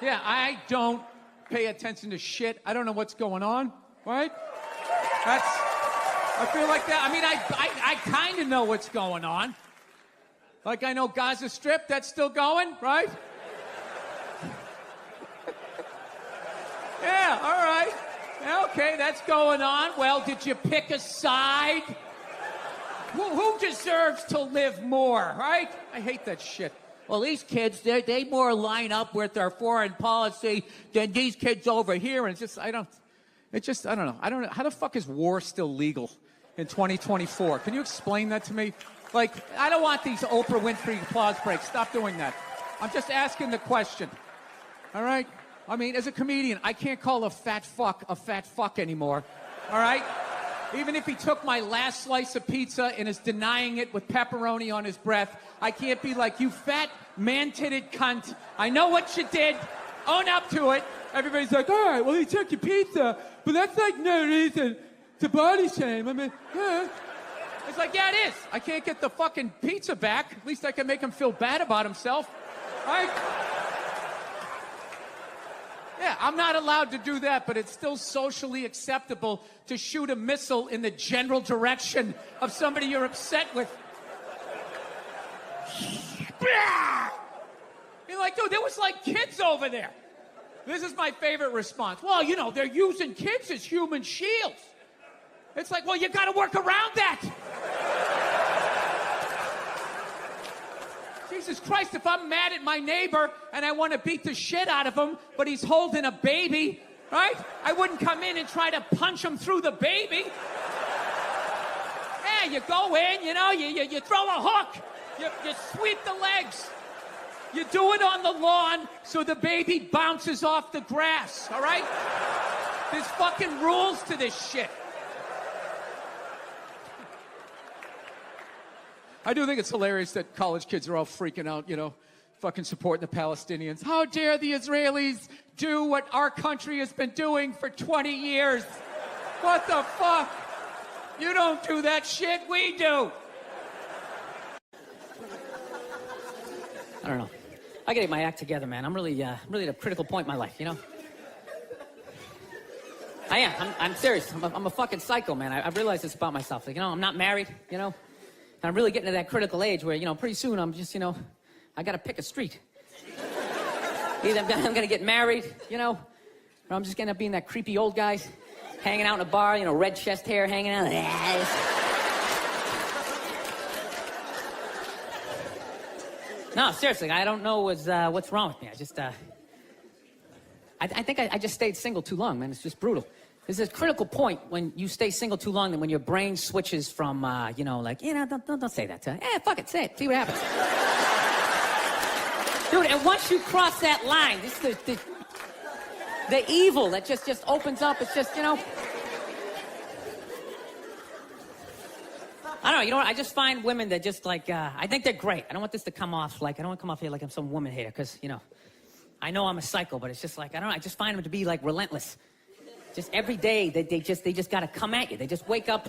Yeah, I don't pay attention to shit. I don't know what's going on, right? I feel like that. I mean, I kind of know what's going on. Like I know Gaza Strip, that's still going, right? Yeah, all right. Okay, that's going on. Well, did you pick a side? Who deserves to live more, right? I hate that shit. Well, these kids, they more line up with their foreign policy than these kids over here. And I don't know. I don't know. How the fuck is war still legal in 2024? Can you explain that to me? Like, I don't want these Oprah Winfrey applause breaks. Stop doing that. I'm just asking the question. All right? I mean, as a comedian, I can't call a fat fuck anymore. All right? Even if he took my last slice of pizza and is denying it with pepperoni on his breath, I can't be like, you fat, man-titted cunt. I know what you did. Own up to it. Everybody's like, all right, well, he took your pizza, but that's like no reason to body shame. I mean, It's like, yeah, it is. I can't get the fucking pizza back. At least I can make him feel bad about himself. Right? Yeah, I'm not allowed to do that, but it's still socially acceptable to shoot a missile in the general direction of somebody you're upset with. You're like, dude, there was like kids over there. This is my favorite response. Well, you know, they're using kids as human shields. It's like, well, you got to work around that. Jesus Christ, if I'm mad at my neighbor and I want to beat the shit out of him, but he's holding a baby, right? I wouldn't come in and try to punch him through the baby. Yeah, you go in, you know, you throw a hook, you sweep the legs. You do it on the lawn so the baby bounces off the grass, all right? There's fucking rules to this shit. I do think it's hilarious that college kids are all freaking out, you know, fucking supporting the Palestinians. How dare the Israelis do what our country has been doing for 20 years? What the fuck? You don't do that shit, we do. I don't know. I gotta get my act together, man. I'm really at a critical point in my life, you know? I am. I'm serious. I'm a fucking psycho, man. I realize this about myself. Like, you know, I'm not married, you know? And I'm really getting to that critical age where, you know, pretty soon I'm just, you know, I gotta pick a street. Either I'm gonna get married, you know, or I'm just gonna be that creepy old guy hanging out in a bar, you know, red chest hair hanging out. No, seriously, I don't know what's wrong with me. I think I just stayed single too long, man. It's just brutal. There's a critical point when you stay single too long, and when your brain switches from, you know, like, you know, don't say that to her. Fuck it, say it. See what happens. Dude, and once you cross that line, this the evil that just opens up. It's just, you know. I don't know, you know what? I just find women that just like, I think they're great. I don't want this to come off like, I don't want to come off here like I'm some woman hater, because, you know, I know I'm a psycho, but it's just like, I don't know, I just find them to be like relentless. Just every day, they just got to come at you. They just wake up,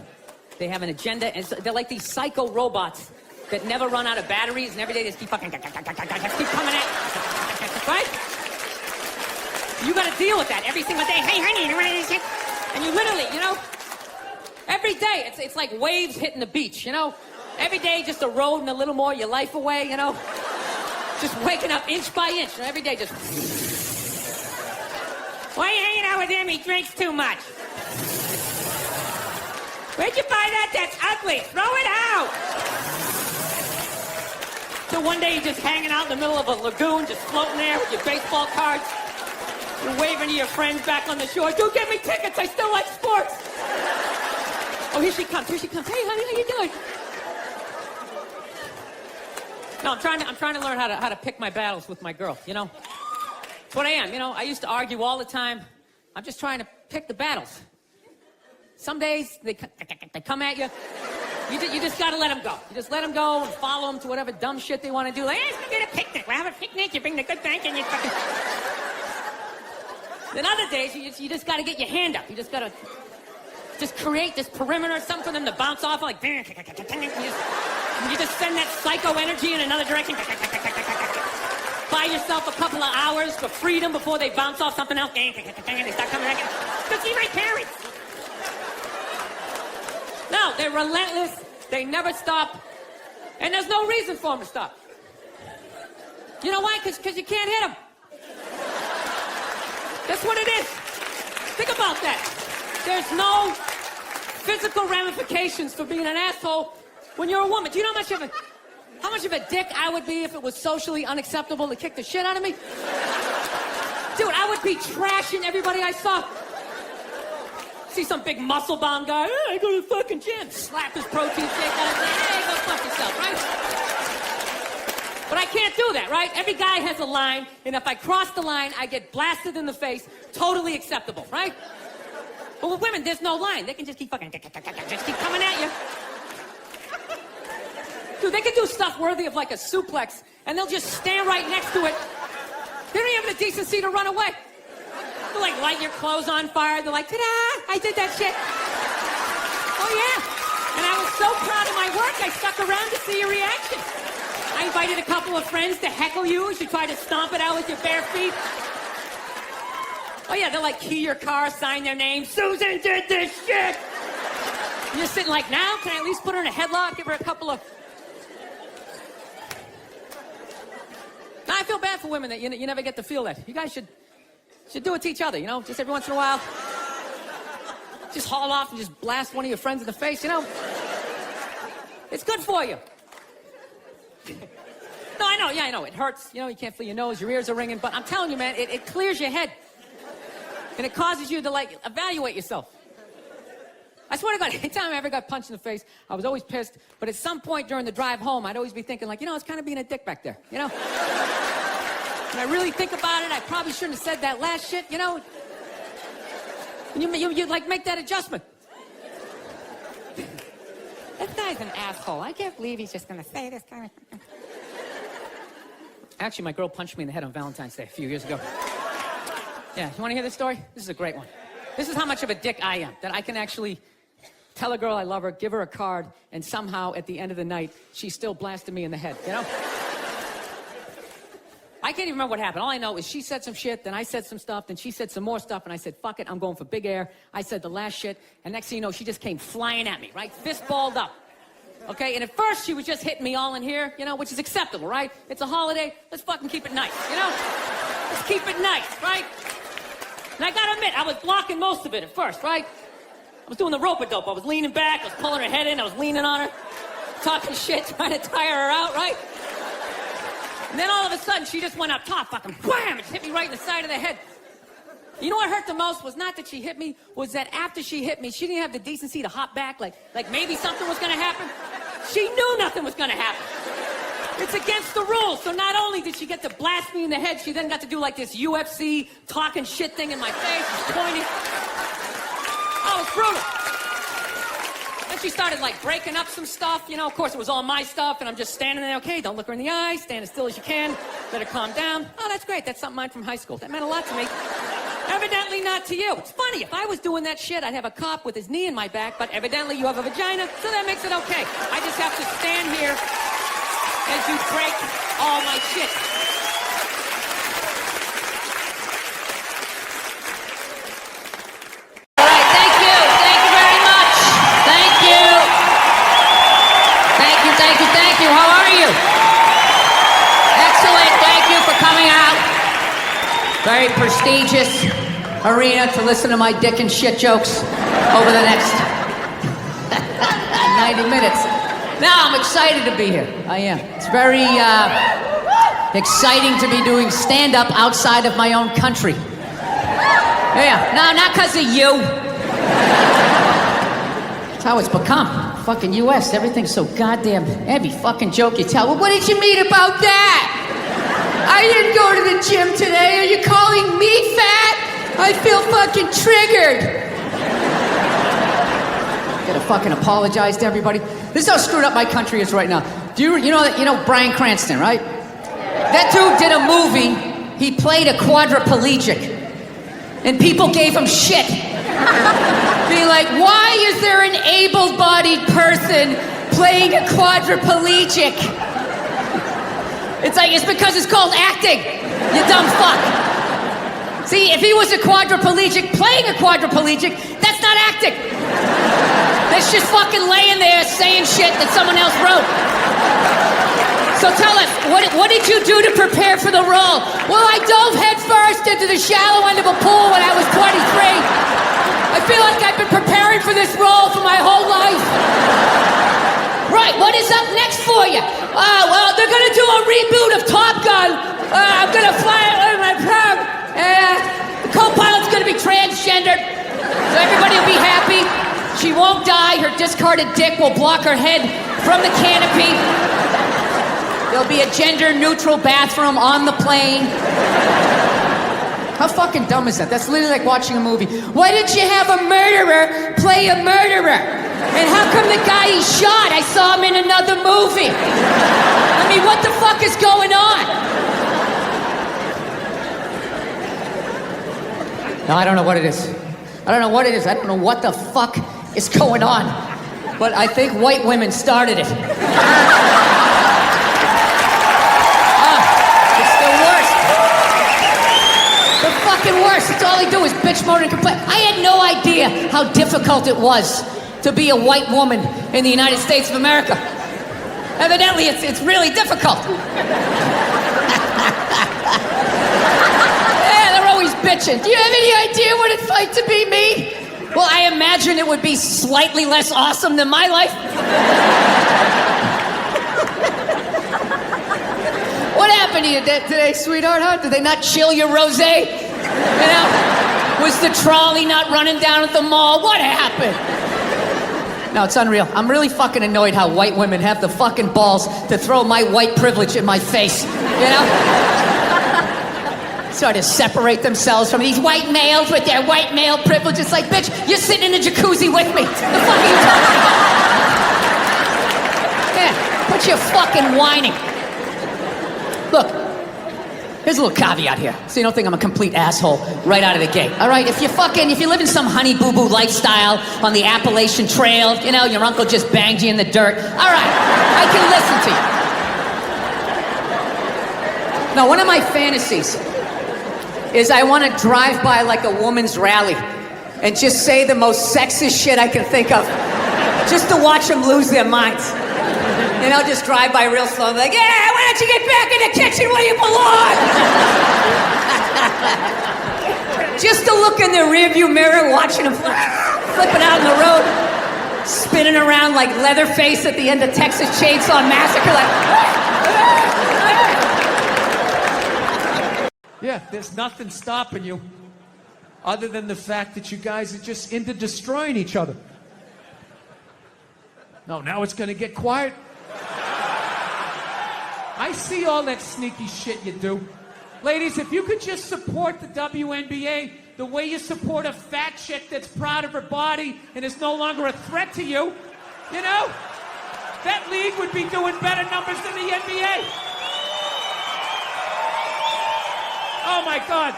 they have an agenda, and they're like these psycho robots that never run out of batteries, and every day they just keep fucking, keep coming at you. Right? You got to deal with that every single day. Hey, honey, you want this? And you literally, you know, every day, it's like waves hitting the beach, you know? Every day, just eroding a little more your life away, you know? Just waking up inch by inch, and every day just... Why are you hanging out with him? He drinks too much. Where'd you buy that? That's ugly. Throw it out. So one day you're just hanging out in the middle of a lagoon, just floating there with your baseball cards. You're waving to your friends back on the shore. Dude, get me tickets. I still like sports. Oh, here she comes. Here she comes. Hey, honey, how you doing? No, I'm trying to learn how to pick my battles with my girl, you know? That's what I am, you know? I used to argue all the time. I'm just trying to pick the battles. Some days, they come at you. You just gotta let them go. You just let them go and follow them to whatever dumb shit they want to do. Like, hey, let's get a picnic. We'll have a picnic. You bring the good thing and you fucking... Then other days, you just gotta get your hand up. You just gotta... Just create this perimeter, something for them to bounce off like... You just send that psycho energy in another direction. buy yourself a couple of hours for freedom before they bounce off something else. They start coming back. Go see my parents. No, they're relentless. They never stop. And there's no reason for them to stop. You know why? Because you can't hit them. That's what it is. Think about that. There's no physical ramifications for being an asshole when you're a woman. Do you know how much of a dick I would be if it was socially unacceptable to kick the shit out of me? Dude, I would be trashing everybody I saw. See some big muscle-bound guy, hey, I go to the fucking gym. Slap his protein shake out and say, hey, go fuck yourself, right? But I can't do that, right? Every guy has a line, and if I cross the line, I get blasted in the face. Totally acceptable, right? But with women, there's no line. They can just keep fucking, just keep coming at you. Dude, they can do stuff worthy of like a suplex, and they'll just stand right next to it. They don't even have the decency to run away. They'll like light your clothes on fire. They're like, ta-da, I did that shit. Oh yeah. And I was so proud of my work, I stuck around to see your reaction. I invited a couple of friends to heckle you as you tried to stomp it out with your bare feet. Oh yeah, they'll like key your car, sign their name. Susan did this shit. And you're sitting like, now, can I at least put her in a headlock, give her a couple of... Now, I feel bad for women that you never get to feel that. You guys should do it to each other, you know, just every once in a while. Just haul off and just blast one of your friends in the face, you know. It's good for you. No, I know, it hurts. You know, you can't feel your nose, your ears are ringing, but I'm telling you, man, it clears your head. And it causes you to, like, evaluate yourself. I swear to God, anytime I ever got punched in the face, I was always pissed, but at some point during the drive home, I'd always be thinking, like, you know, it's kind of being a dick back there, you know? When I really think about it, I probably shouldn't have said that last shit, you know? And you like, make that adjustment. This guy's an asshole. I can't believe he's just gonna say this kind of... Actually, my girl punched me in the head on Valentine's Day a few years ago. Yeah, you wanna hear this story? This is a great one. This is how much of a dick I am, that I can actually tell a girl I love her, give her a card, and somehow at the end of the night, she still blasted me in the head, you know? I can't even remember what happened. All I know is she said some shit, then I said some stuff, then she said some more stuff, and I said, fuck it, I'm going for big air. I said the last shit, and next thing you know, she just came flying at me, right? Fist balled up. Okay, and at first she was just hitting me all in here, you know, which is acceptable, right? It's a holiday, let's fucking keep it nice, you know? Let's keep it nice, right? And I gotta admit, I was blocking most of it at first, right? I was doing the rope-a-dope. I was leaning back, I was pulling her head in, I was leaning on her, talking shit, trying to tire her out, right? And then all of a sudden, she just went up top, fucking wham, and just hit me right in the side of the head. You know what hurt the most was not that she hit me, was that after she hit me, she didn't have the decency to hop back, like maybe something was gonna happen. She knew nothing was gonna happen. It's against the rules. So not only did she get to blast me in the head, she then got to do like this UFC talking shit thing in my face, just pointing. Oh, it was brutal. Then she started like breaking up some stuff. You know, of course it was all my stuff, and I'm just standing there, okay, don't look her in the eye, stand as still as you can, let her calm down. Oh, that's great, that's something mine from high school. That meant a lot to me. Evidently not to you. It's funny, if I was doing that shit, I'd have a cop with his knee in my back, but evidently you have a vagina, so that makes it okay. I just have to stand here as you break all my shit. All right, thank you. Thank you very much. Thank you. Thank you, thank you, thank you. How are you? Excellent. Thank you for coming out. Very prestigious arena to listen to my dick and shit jokes over the next 90 minutes. Now, I'm excited to be here. I am. It's very exciting to be doing stand-up outside of my own country. Yeah, no, not because of you. That's how it's become. Fucking U.S., everything's so goddamn... Every fucking joke you tell. Well, what did you mean about that? I didn't go to the gym today. Are you calling me fat? I feel fucking triggered. Gotta fucking apologize to everybody. This is how screwed up my country is right now. You know Bryan Cranston, right? That dude did a movie. He played a quadriplegic. And people gave him shit. Being like, why is there an able-bodied person playing a quadriplegic? It's because it's called acting, you dumb fuck. See, if he was a quadriplegic, playing a quadriplegic, that's not acting. That's just fucking laying there saying shit that someone else wrote. So tell us, what did you do to prepare for the role? Well, I dove headfirst into the shallow end of a pool when I was 23. I feel like I've been preparing for this role for my whole life. Right, what is up next for you? Well, they're gonna do a reboot of Top Gun. I'm gonna fly it with my prop. The co-pilot's gonna be transgendered, so everybody will be happy. She won't die. Her discarded dick will block her head from the canopy. There'll be a gender-neutral bathroom on the plane. How fucking dumb is that? That's literally like watching a movie. Why didn't you have a murderer play a murderer? And how come the guy he shot, I saw him in another movie? I mean, what the fuck is going on? No, I don't know what it is. I don't know what it is. I don't know what the fuck is going on. But I think white women started it. Worse. It's all they do is bitch, moan, and complain. I had no idea how difficult it was to be a white woman in the United States of America. Evidently, it's really difficult. Yeah, they're always bitching. Do you have any idea what it's like to be me? Well, I imagine it would be slightly less awesome than my life. What happened to you today, sweetheart, huh? Did they not chill your rosé? You know? Was the trolley not running down at the mall? What happened? No, it's unreal. I'm really fucking annoyed how white women have the fucking balls to throw my white privilege in my face. You know? Sort of separate themselves from these white males with their white male privilege. It's like, bitch, you're sitting in a jacuzzi with me. The fuck are you talking about? Yeah, quit your fucking whining. Look. Here's a little caveat here, so you don't think I'm a complete asshole right out of the gate. All right, if you live in some honey boo boo lifestyle on the Appalachian Trail, you know, your uncle just banged you in the dirt. All right, I can listen to you. Now, one of my fantasies is I want to drive by like a woman's rally and just say the most sexist shit I can think of, just to watch them lose their minds. You know, just drive by real slow and be like, yeah, why don't you get back in the kitchen where you belong? Just to look in the rearview mirror, watching them flipping out on the road, spinning around like Leatherface at the end of Texas Chainsaw Massacre, like... Yeah, there's nothing stopping you other than the fact that you guys are just into destroying each other. No, now it's gonna get quiet. I see all that sneaky shit you do. Ladies, if you could just support the WNBA the way you support a fat chick that's proud of her body and is no longer a threat to you, you know, that league would be doing better numbers than the NBA. Oh my God,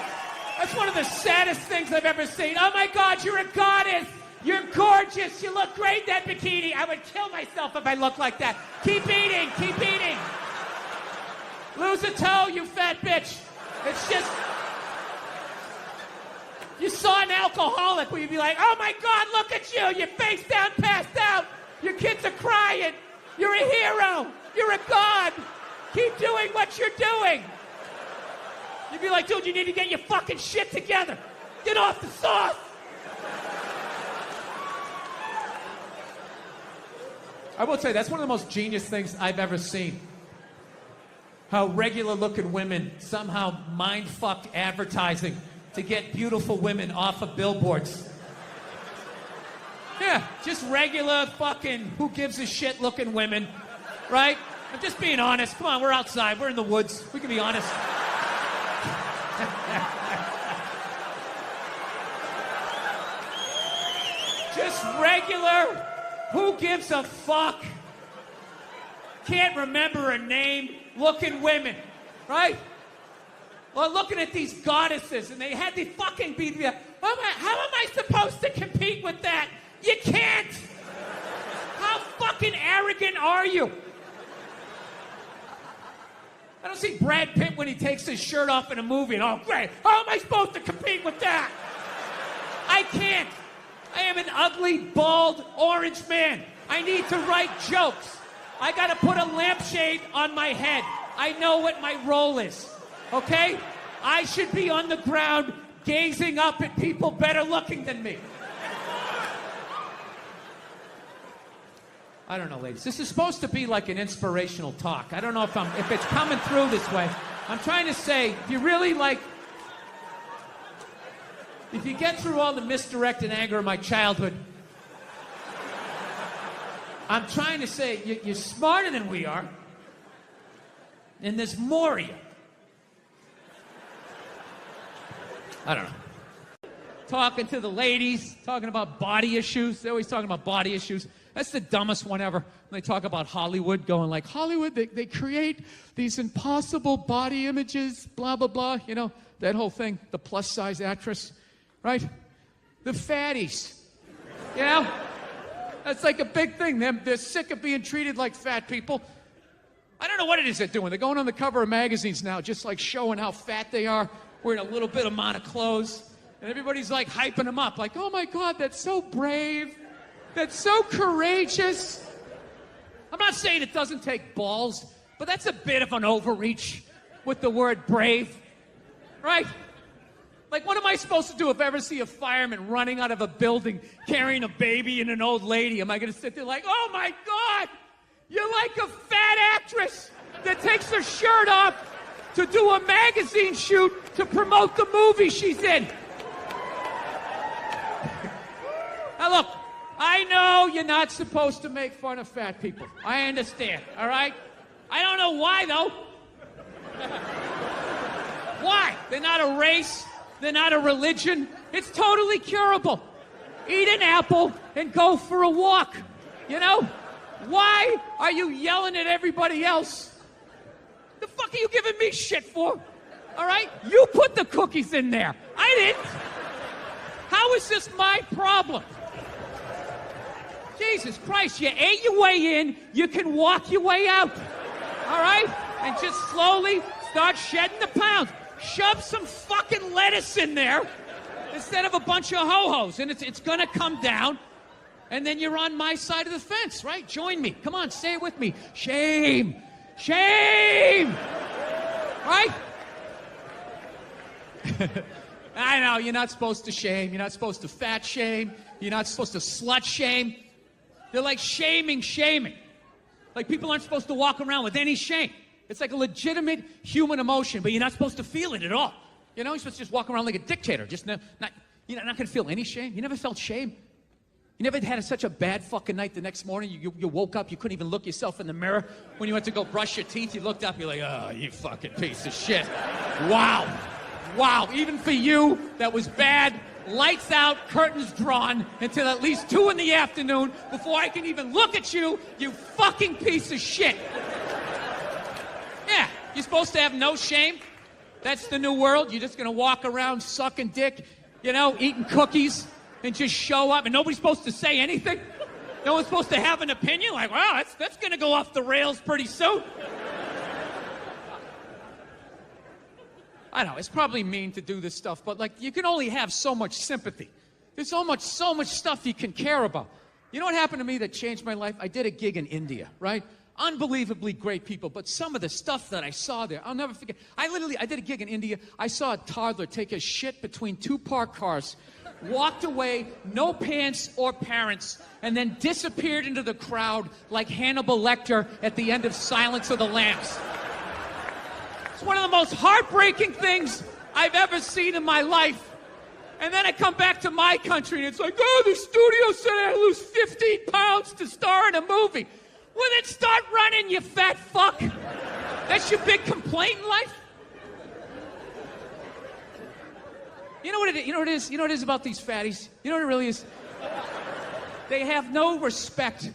that's one of the saddest things I've ever seen. Oh my God, you're a goddess. You're gorgeous. You look great in that bikini. I would kill myself if I looked like that. Keep eating. Keep eating. Lose a toe, you fat bitch. It's just... You saw an alcoholic where you'd be like, oh my God, look at you. You're face down, passed out. Your kids are crying. You're a hero. You're a god. Keep doing what you're doing. You'd be like, dude, you need to get your fucking shit together. Get off the sauce. I will say, that's one of the most genius things I've ever seen. How regular-looking women somehow mind-fucked advertising to get beautiful women off of billboards. Yeah, just regular fucking who-gives-a-shit-looking women, right? I'm just being honest. Come on, we're outside. We're in the woods. We can be honest. Just regular... Who gives a fuck? Can't remember her name. Looking women, right? Well, looking at these goddesses, and they had the fucking beat me up. How am I supposed to compete with that? You can't. How fucking arrogant are you? I don't see Brad Pitt when he takes his shirt off in a movie and, oh, great, how am I supposed to compete with that? I can't. I am an ugly, bald, orange man. I need to write jokes. I gotta put a lampshade on my head. I know what my role is, okay? I should be on the ground gazing up at people better looking than me. I don't know, ladies. This is supposed to be like an inspirational talk. I don't know if it's coming through this way. I'm trying to say, if you really like, if you get through all the misdirected anger of my childhood, I'm trying to say you're smarter than we are, and there's more of you. I don't know. Talking to the ladies, talking about body issues. They're always talking about body issues. That's the dumbest one ever. When they talk about Hollywood, going like, Hollywood, they create these impossible body images, blah, blah, blah. You know, that whole thing, the plus-size actress, right? The fatties, you know? That's like a big thing. They're sick of being treated like fat people. I don't know what it is they're doing. They're going on the cover of magazines now, just like showing how fat they are, wearing a little bit amount of clothes. And everybody's like hyping them up, like, oh my God, that's so brave. That's so courageous. I'm not saying it doesn't take balls, but that's a bit of an overreach with the word brave, right? Like, what am I supposed to do if I ever see a fireman running out of a building carrying a baby and an old lady? Am I going to sit there like, oh my God, you're like a fat actress that takes her shirt off to do a magazine shoot to promote the movie she's in? Now look, I know you're not supposed to make fun of fat people. I understand, all right? I don't know why, though. Why? They're not a race. They're not a religion. It's totally curable. Eat an apple and go for a walk, you know? Why are you yelling at everybody else? The fuck are you giving me shit for? All right? You put the cookies in there. I didn't. How is this my problem? Jesus Christ, you ate your way in, you can walk your way out. All right? And just slowly start shedding the pounds. Shove some fucking lettuce in there instead of a bunch of ho-hos, and it's gonna come down, and then you're on my side of the fence, right? Join me. Come on, say it with me. Shame. Shame! Right? I know, you're not supposed to shame. You're not supposed to fat shame. You're not supposed to slut shame. They're like shaming. Like people aren't supposed to walk around with any shame. It's like a legitimate human emotion, but you're not supposed to feel it at all. You know, you're supposed to just walk around like a dictator. You're not going to feel any shame. You never felt shame. You never had such a bad fucking night the next morning. You woke up, you couldn't even look yourself in the mirror. When you went to go brush your teeth, you looked up, you're like, oh, you fucking piece of shit. Wow. Even for you, that was bad. Lights out, curtains drawn until at least 2 in the afternoon before I can even look at you, you fucking piece of shit. Yeah, you're supposed to have no shame. That's the new world. You're just going to walk around sucking dick, you know, eating cookies and just show up and nobody's supposed to say anything. No one's supposed to have an opinion. Like, wow, that's going to go off the rails pretty soon. I know, it's probably mean to do this stuff, but like, you can only have so much sympathy. There's so much stuff you can care about. You know what happened to me that changed my life? I did a gig in India, right? Unbelievably great people, but some of the stuff that I saw there, I'll never forget. I did a gig in India. I saw a toddler take a shit between 2 parked cars, walked away, no pants or parents, and then disappeared into the crowd like Hannibal Lecter at the end of Silence of the Lambs. It's one of the most heartbreaking things I've ever seen in my life. And then I come back to my country and it's like, oh, the studio said I had to lose 15 pounds to star in a movie. Well, then start running, you fat fuck. That's your big complaint in life? You know what it is? You know what it is about these fatties? You know what it really is? They have no respect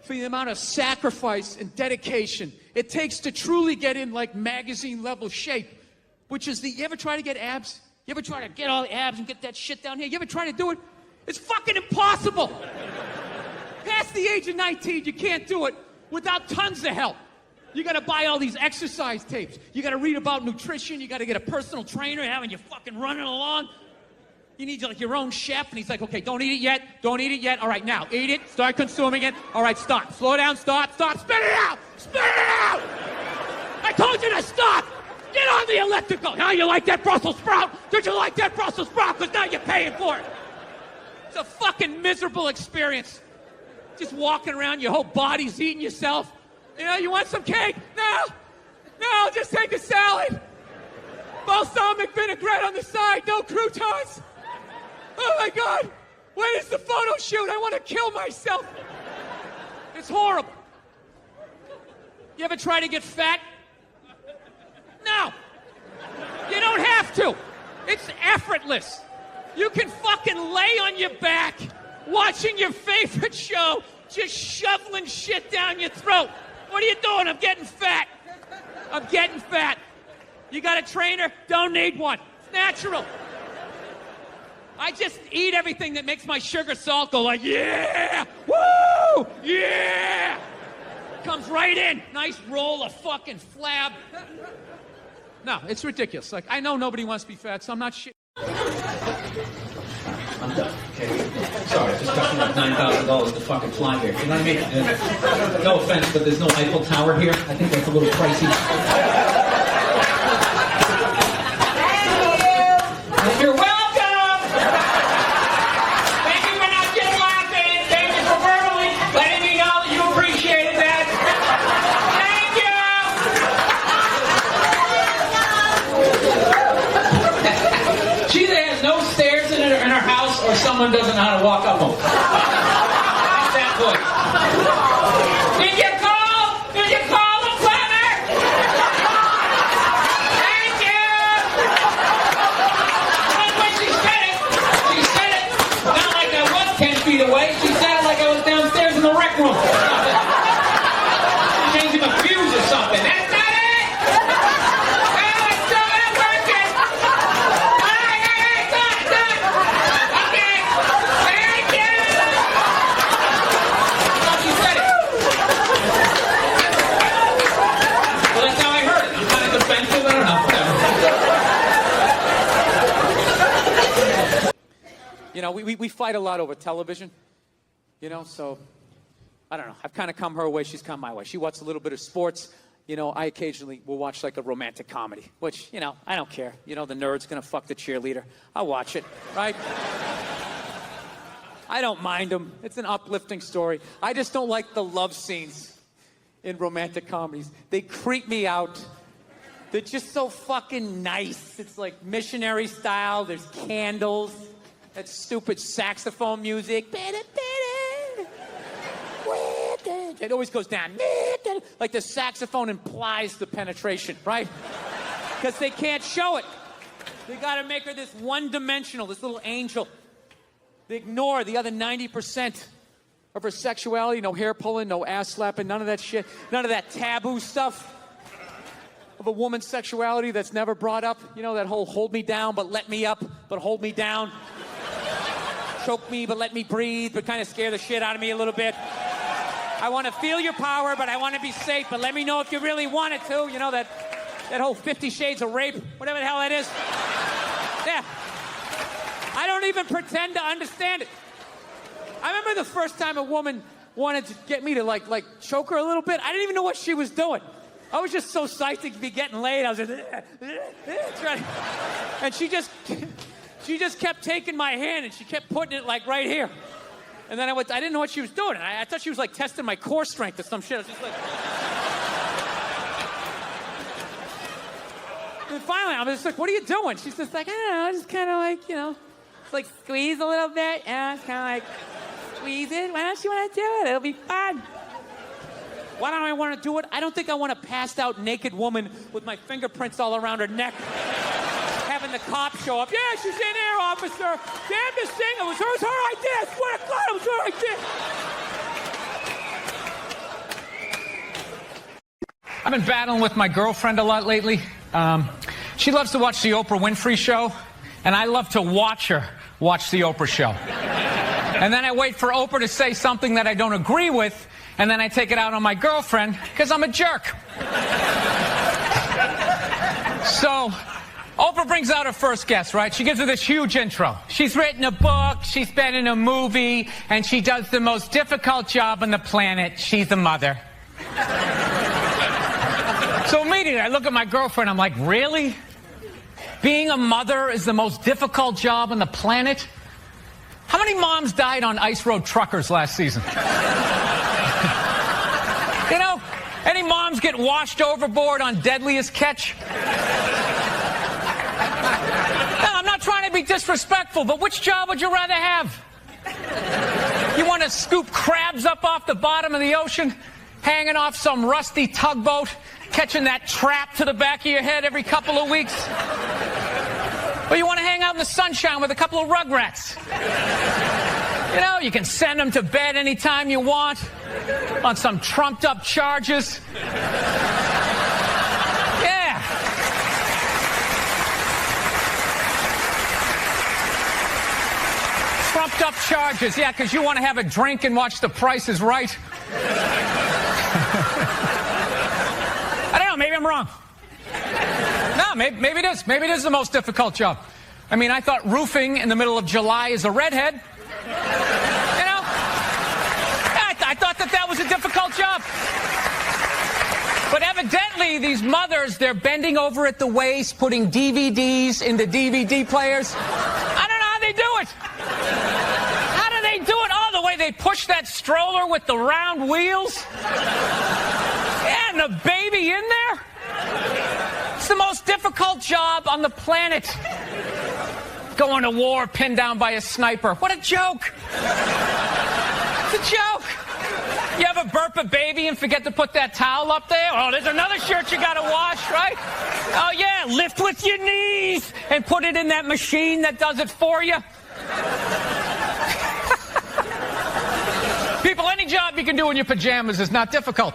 for the amount of sacrifice and dedication it takes to truly get in like magazine level shape, which is you ever try to get abs? You ever try to get all the abs and get that shit down here? You ever try to do it? It's fucking impossible. Past the age of 19, you can't do it without tons of help. You gotta buy all these exercise tapes. You gotta read about nutrition. You gotta get a personal trainer having you fucking running along. You need like your own chef, and he's like, okay, don't eat it yet. Don't eat it yet. All right, now, eat it. Start consuming it. All right, stop. Slow down, stop. Spit it out. Spit it out. I told you to stop. Get on the elliptical. Now you like that Brussels sprout? Did you like that Brussels sprout? Because now you're paying for it. It's a fucking miserable experience. Just walking around, your whole body's eating yourself. You know, you want some cake? No, just take a salad. Balsamic vinaigrette on the side, no croutons. Oh my God, when is the photo shoot? I want to kill myself. It's horrible. You ever try to get fat? No. You don't have to. It's effortless. You can fucking lay on your back, watching your favorite show, just shoveling shit down your throat. What are you doing? I'm getting fat. I'm getting fat. You got a trainer? Don't need one. It's natural. I just eat everything that makes my sugar salt go like, yeah, woo, yeah. Comes right in. Nice roll of fucking flab. No, it's ridiculous. Like, I know nobody wants to be fat, so I'm not shit. I'm done. Okay. Sorry, just costing like $9,000 to fucking fly here. You know what I mean? No offense, but there's no Eiffel Tower here. I think that's a little pricey. You're welcome! Thank you for not just laughing. Thank you for verbally letting me know that you appreciated that. Thank you! She either has no stairs in her house or someone doesn't know how to walk up them. That's that voice. Did you call? Did you call the plumber? Thank you! When she said it not like I was 10 feet away. She said it like I was downstairs in the rec room. Changing a fuse or something. That's not it! Oh, it's still not working! All right, done. Okay, thank you! She said it. Well, that's how I heard it. I'm kind of defensive. I don't know. Whatever. You know, we fight a lot over television, you know, so, I don't know. I've kind of come her way, she's come my way. She watches a little bit of sports. You know, I occasionally will watch like a romantic comedy, which, you know, I don't care. You know, the nerd's gonna fuck the cheerleader. I'll watch it, right? I don't mind them. It's an uplifting story. I just don't like the love scenes in romantic comedies. They creep me out. They're just so fucking nice. It's like missionary style. There's candles. That stupid saxophone music. It always goes down. Like the saxophone implies the penetration, right? Because they can't show it. They gotta make her this one-dimensional, this little angel. They ignore the other 90% of her sexuality. No hair pulling, no ass slapping, none of that shit. None of that taboo stuff of a woman's sexuality that's never brought up. You know, that whole hold me down, but let me up, but hold me down. Choke me, but let me breathe, but kind of scare the shit out of me a little bit. I want to feel your power, but I want to be safe, but let me know if you really want it to. You know, that whole 50 Shades of Rape, whatever the hell that is. Yeah. I don't even pretend to understand it. I remember the first time a woman wanted to get me to like choke her a little bit. I didn't even know what she was doing. I was just so psyched to be getting laid. I was just trying, and she just kept taking my hand and she kept putting it like right here. And then I didn't know what she was doing. I thought she was like testing my core strength or some shit. I was just like. And finally, I was just like, what are you doing? She's just like, I don't know, just kind of like, you know, it's like squeeze a little bit. Yeah, it's kind of like, squeeze it. Why don't you want to do it? It'll be fun. Why don't I want to do it? I don't think I want a passed out naked woman with my fingerprints all around her neck. Having the cops show up. Yeah, she's in there, officer. Damn this thing. It was her idea. I swear to God, it was her idea. I've been battling with my girlfriend a lot lately. She loves to watch the Oprah Winfrey Show, and I love to watch her watch the Oprah Show. And then I wait for Oprah to say something that I don't agree with, and then I take it out on my girlfriend because I'm a jerk. So Oprah brings out her first guest, right? She gives her this huge intro. She's written a book, she's been in a movie, and she does the most difficult job on the planet. She's a mother. So immediately I look at my girlfriend, I'm like, really? Being a mother is the most difficult job on the planet? How many moms died on ice road truckers last season? You know, any moms get washed overboard on Deadliest Catch? No, I'm not trying to be disrespectful, but which job would you rather have? You want to scoop crabs up off the bottom of the ocean, hanging off some rusty tugboat, catching that trap to the back of your head every couple of weeks? Or you want to hang out in the sunshine with a couple of rugrats? You know, you can send them to bed anytime you want on some trumped up charges. Yeah. Trumped up charges, yeah, because you want to have a drink and watch The Price is Right. I don't know, maybe I'm wrong. No, maybe it is. Maybe it is the most difficult job. I mean, I thought roofing in the middle of July is a redhead. You know? I thought that was a difficult job. But evidently, these mothers, they're bending over at the waist, putting DVDs into DVD players. I don't know how they do it. How do they do it? Oh, the way they push that stroller with the round wheels. Yeah, and the baby in there. It's the most difficult job on the planet. Going to war pinned down by a sniper. What a joke. It's a joke. You ever burp a baby and forget to put that towel up there? Oh, there's another shirt you gotta wash, right? Oh yeah, lift with your knees and put it in that machine that does it for you. People, any job you can do in your pajamas is not difficult.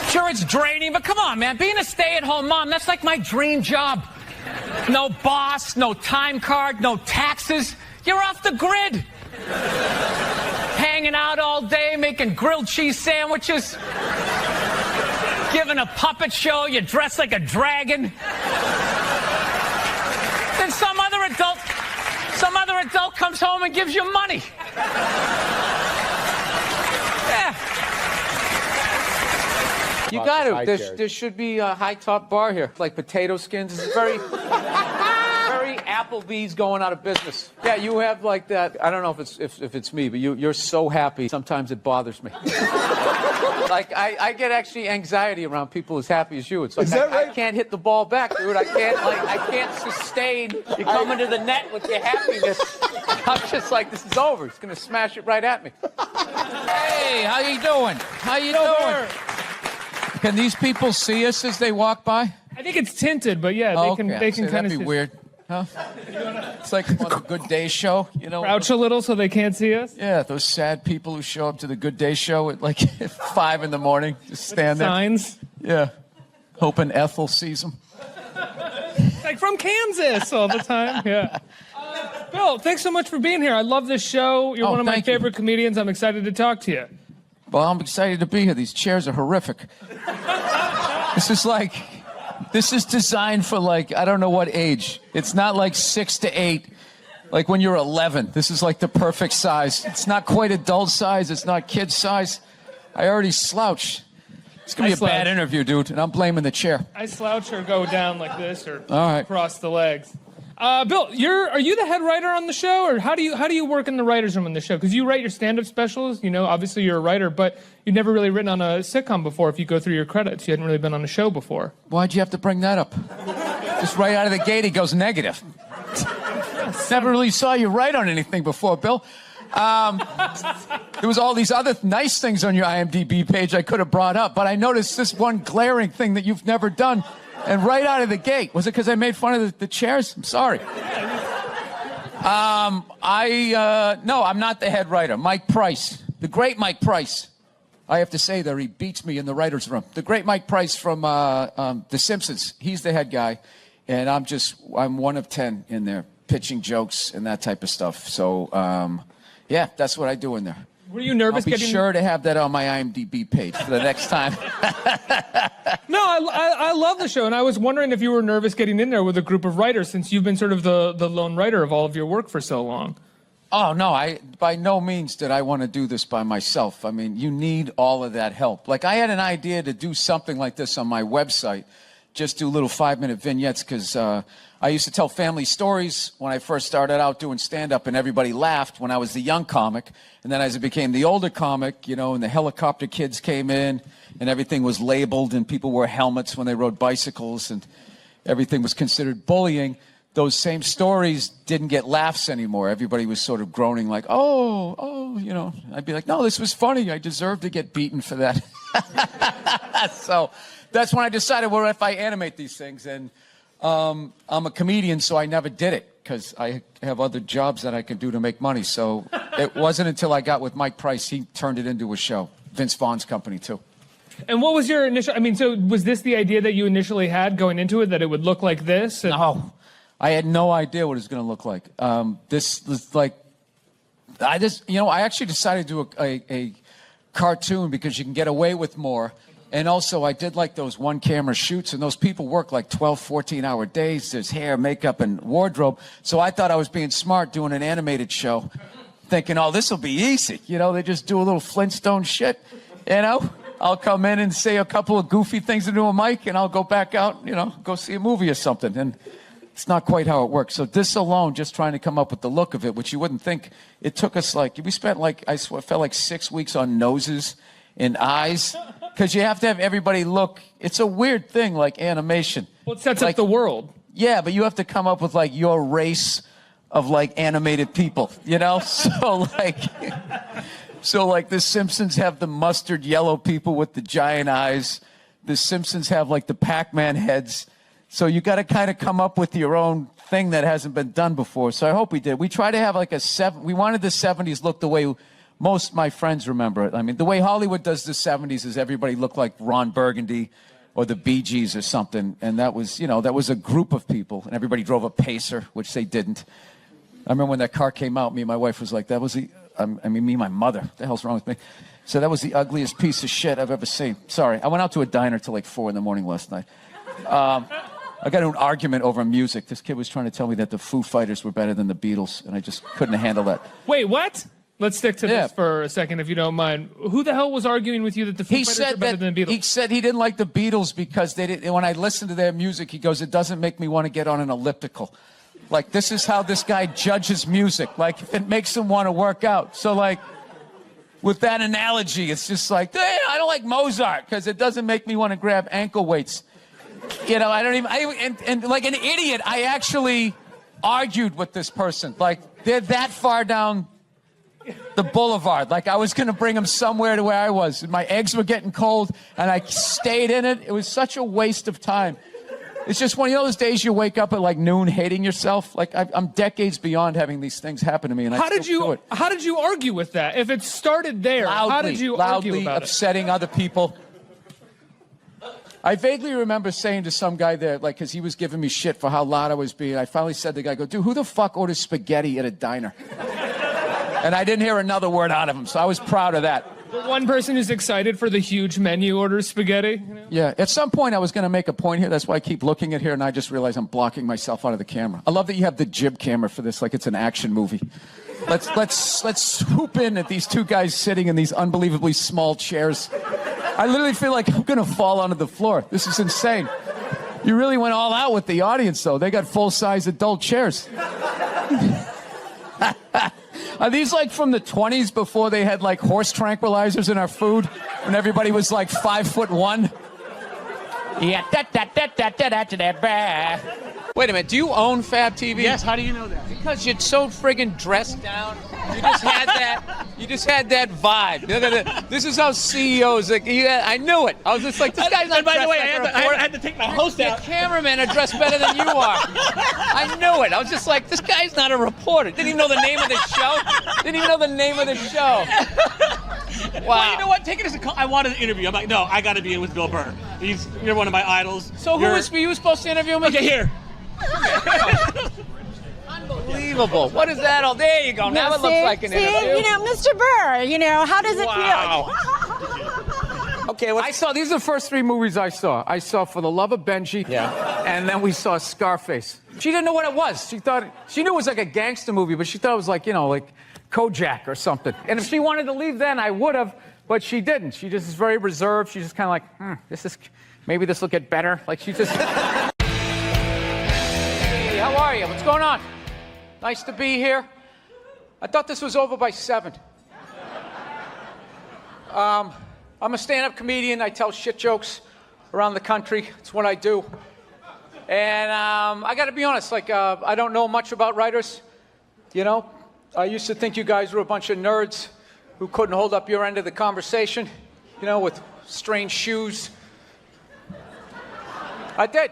Sure, it's draining, but come on, man. Being a stay-at-home mom, that's like my dream job. No boss, no time card, no taxes. You're off the grid. Hanging out all day, making grilled cheese sandwiches. Giving a puppet show, you dress like a dragon. Then some other adult comes home and gives you money. Yeah. You got it. There should be a high top bar here, like potato skins. This is very Applebee's going out of business. Yeah, you have like that. I don't know if it's me, but you're so happy. Sometimes it bothers me. Like I get actually anxiety around people as happy as you. It's like I can't hit the ball back, dude. I can't sustain you coming to the net with your happiness. I'm just like, this is over. It's gonna smash it right at me. Hey, how you doing? How you doing? Can these people see us as they walk by? I think it's tinted, but yeah, they can kind of. That'd be weird, huh? It's like on the Good Day show, you know. Crouch a little so they can't see us. Yeah, those sad people who show up to the Good Day show at like 5 in the morning, just stand there. Signs. Yeah, hoping Ethel sees them. Like from Kansas all the time. Yeah. Bill, thanks so much for being here. I love this show. You're one of my favorite comedians. I'm excited to talk to you. Well, I'm excited to be here. These chairs are horrific. This is designed for like, I don't know what age. It's not like 6 to 8, like when you're 11. This is like the perfect size. It's not quite adult size. It's not kid size. I already slouch. It's going to be a bad interview, dude, and I'm blaming the chair. I slouch or go down like this or cross the legs. Bill, are you the head writer on the show, or how do you work in the writer's room on the show? Because you write your stand-up specials, you know, obviously you're a writer, but you've never really written on a sitcom before. If you go through your credits, you hadn't really been on a show before. Why'd you have to bring that up? Just right out of the gate, he goes negative. Never really saw you write on anything before, Bill. There was all these other nice things on your IMDb page I could have brought up, but I noticed this one glaring thing that you've never done. And right out of the gate, was it because I made fun of the chairs? I'm sorry. No, I'm not the head writer. Mike Price, the great Mike Price. I have to say there, he beats me in the writer's room. The great Mike Price from The Simpsons. He's the head guy, and I'm one of 10 in there, pitching jokes and that type of stuff. So, yeah, that's what I do in there. Were you nervous I'll be sure to have that on my IMDb page for the next time. No, I love the show, and I was wondering if you were nervous getting in there with a group of writers, since you've been sort of the lone writer of all of your work for so long. Oh, no, by no means did I want to do this by myself. I mean, you need all of that help. Like, I had an idea to do something like this on my website, just do little 5-minute vignettes, because I used to tell family stories when I first started out doing stand-up, and everybody laughed when I was the young comic. And then as I became the older comic, you know, and the helicopter kids came in, and everything was labeled, and people wore helmets when they rode bicycles, and everything was considered bullying, those same stories didn't get laughs anymore. Everybody was sort of groaning like, oh, you know. I'd be like, no, this was funny. I deserve to get beaten for that. So that's when I decided, well, if I animate these things, and I'm a comedian, so I never did it because I have other jobs that I can do to make money. So it wasn't until I got with Mike Price, he turned it into a show. Vince Vaughn's company, too. And what was your initial, I mean, so was this the idea that you initially had going into it, that it would look like this? No. I had no idea what it was going to look like. This was like, I actually decided to do a cartoon because you can get away with more. And also, I did like those one-camera shoots, and those people work like 12, 14-hour days. There's hair, makeup, and wardrobe. So I thought I was being smart doing an animated show, thinking, oh, this will be easy. You know, they just do a little Flintstone shit, you know? I'll come in and say a couple of goofy things into a mic, and I'll go back out, you know, go see a movie or something. And it's not quite how it works. So this alone, just trying to come up with the look of it, which you wouldn't think, it took us we spent I felt like 6 weeks on noses and eyes, because you have to have everybody look. It's a weird thing, like animation. Well, it sets up the world. Yeah, but you have to come up with like your race of like animated people, you know? So like the Simpsons have the mustard yellow people with the giant eyes. The Simpsons have like the Pac-Man heads. So you got to kind of come up with your own thing that hasn't been done before. So I hope we did. We try to have like we wanted the 70s look the way most of my friends remember it. I mean, the way Hollywood does the 70s is everybody looked like Ron Burgundy or the Bee Gees or something. And that was, you know, that was a group of people. And everybody drove a Pacer, which they didn't. I remember when that car came out, me and my wife was like, me and my mother, what the hell's wrong with me? So that was the ugliest piece of shit I've ever seen. Sorry, I went out to a diner till like 4 a.m. last night. I got into an argument over music. This kid was trying to tell me that the Foo Fighters were better than the Beatles, and I just couldn't handle that. Wait, what? Let's stick to this for a second, if you don't mind. Who the hell was arguing with you that the Foo Fighters are better than the Beatles? He said he didn't like the Beatles because they didn't. When I listened to their music, he goes, it doesn't make me want to get on an elliptical. Like, this is how this guy judges music. Like, it makes him want to work out. So, like, with that analogy, it's just like, hey, I don't like Mozart because it doesn't make me want to grab ankle weights. You know, and like an idiot, I actually argued with this person. Like, they're that far down the boulevard. Like, I was going to bring them somewhere to where I was. And my eggs were getting cold, and I stayed in it. It was such a waste of time. It's just one of those days you wake up at like noon hating yourself. Like, I'm decades beyond having these things happen to me, and I still do it. How did you argue with that? If it started there, how did you argue about it? Upsetting other people. I vaguely remember saying to some guy there, like, because he was giving me shit for how loud I was being, I finally said to the guy, dude, who the fuck orders spaghetti at a diner? And I didn't hear another word out of him, so I was proud of that. The one person who's excited for the huge menu orders spaghetti? You know? Yeah, at some point I was going to make a point here. That's why I keep looking at here, and I just realized I'm blocking myself out of the camera. I love that you have the jib camera for this, like it's an action movie. Let's swoop in at these two guys sitting in these unbelievably small chairs. I literally feel like I'm going to fall onto the floor. This is insane. You really went all out with the audience, though. They got full-size adult chairs. Are these like from the 20s before they had like horse tranquilizers in our food? When everybody was like 5'1"? Yeah. Wait a minute, do you own Fab TV? Yes, how do you know that? Because you're so friggin' dressed down. You just had that vibe. This is how CEOs, like, I knew it. I was just like, this guy's not by the way, like I had to take my host Your out. cameramen are dressed better than you are. I knew it. I was just like, this guy's not a reporter. Didn't even know the name of the show. Wow. Well, you know what? Take it as a call. I wanted an interview. I'm like, no, I got to be in with Bill Burr. You're one of my idols. So who was you supposed to interview me? Okay, here. Unbelievable. Unbelievable. What is that? Oh, there you go. Now it looks like an interview. You know, Mr. Burr, how does it Wow. feel? Okay, I saw, these are the first 3 movies I saw. I saw For the Love of Benji. Yeah. And then we saw Scarface. She didn't know what it was. She knew it was like a gangster movie, but she thought it was like, like Kojak or something. And if she wanted to leave then, I would have, but she didn't. She just is very reserved. She's just kind of like, maybe this will get better. Like she just... Hey, how are you? What's going on? Nice to be here. I thought this was over by 7. I'm a stand-up comedian. I tell shit jokes around the country. It's what I do. And I got to be honest, I don't know much about writers. I used to think you guys were a bunch of nerds who couldn't hold up your end of the conversation, with strange shoes. I did.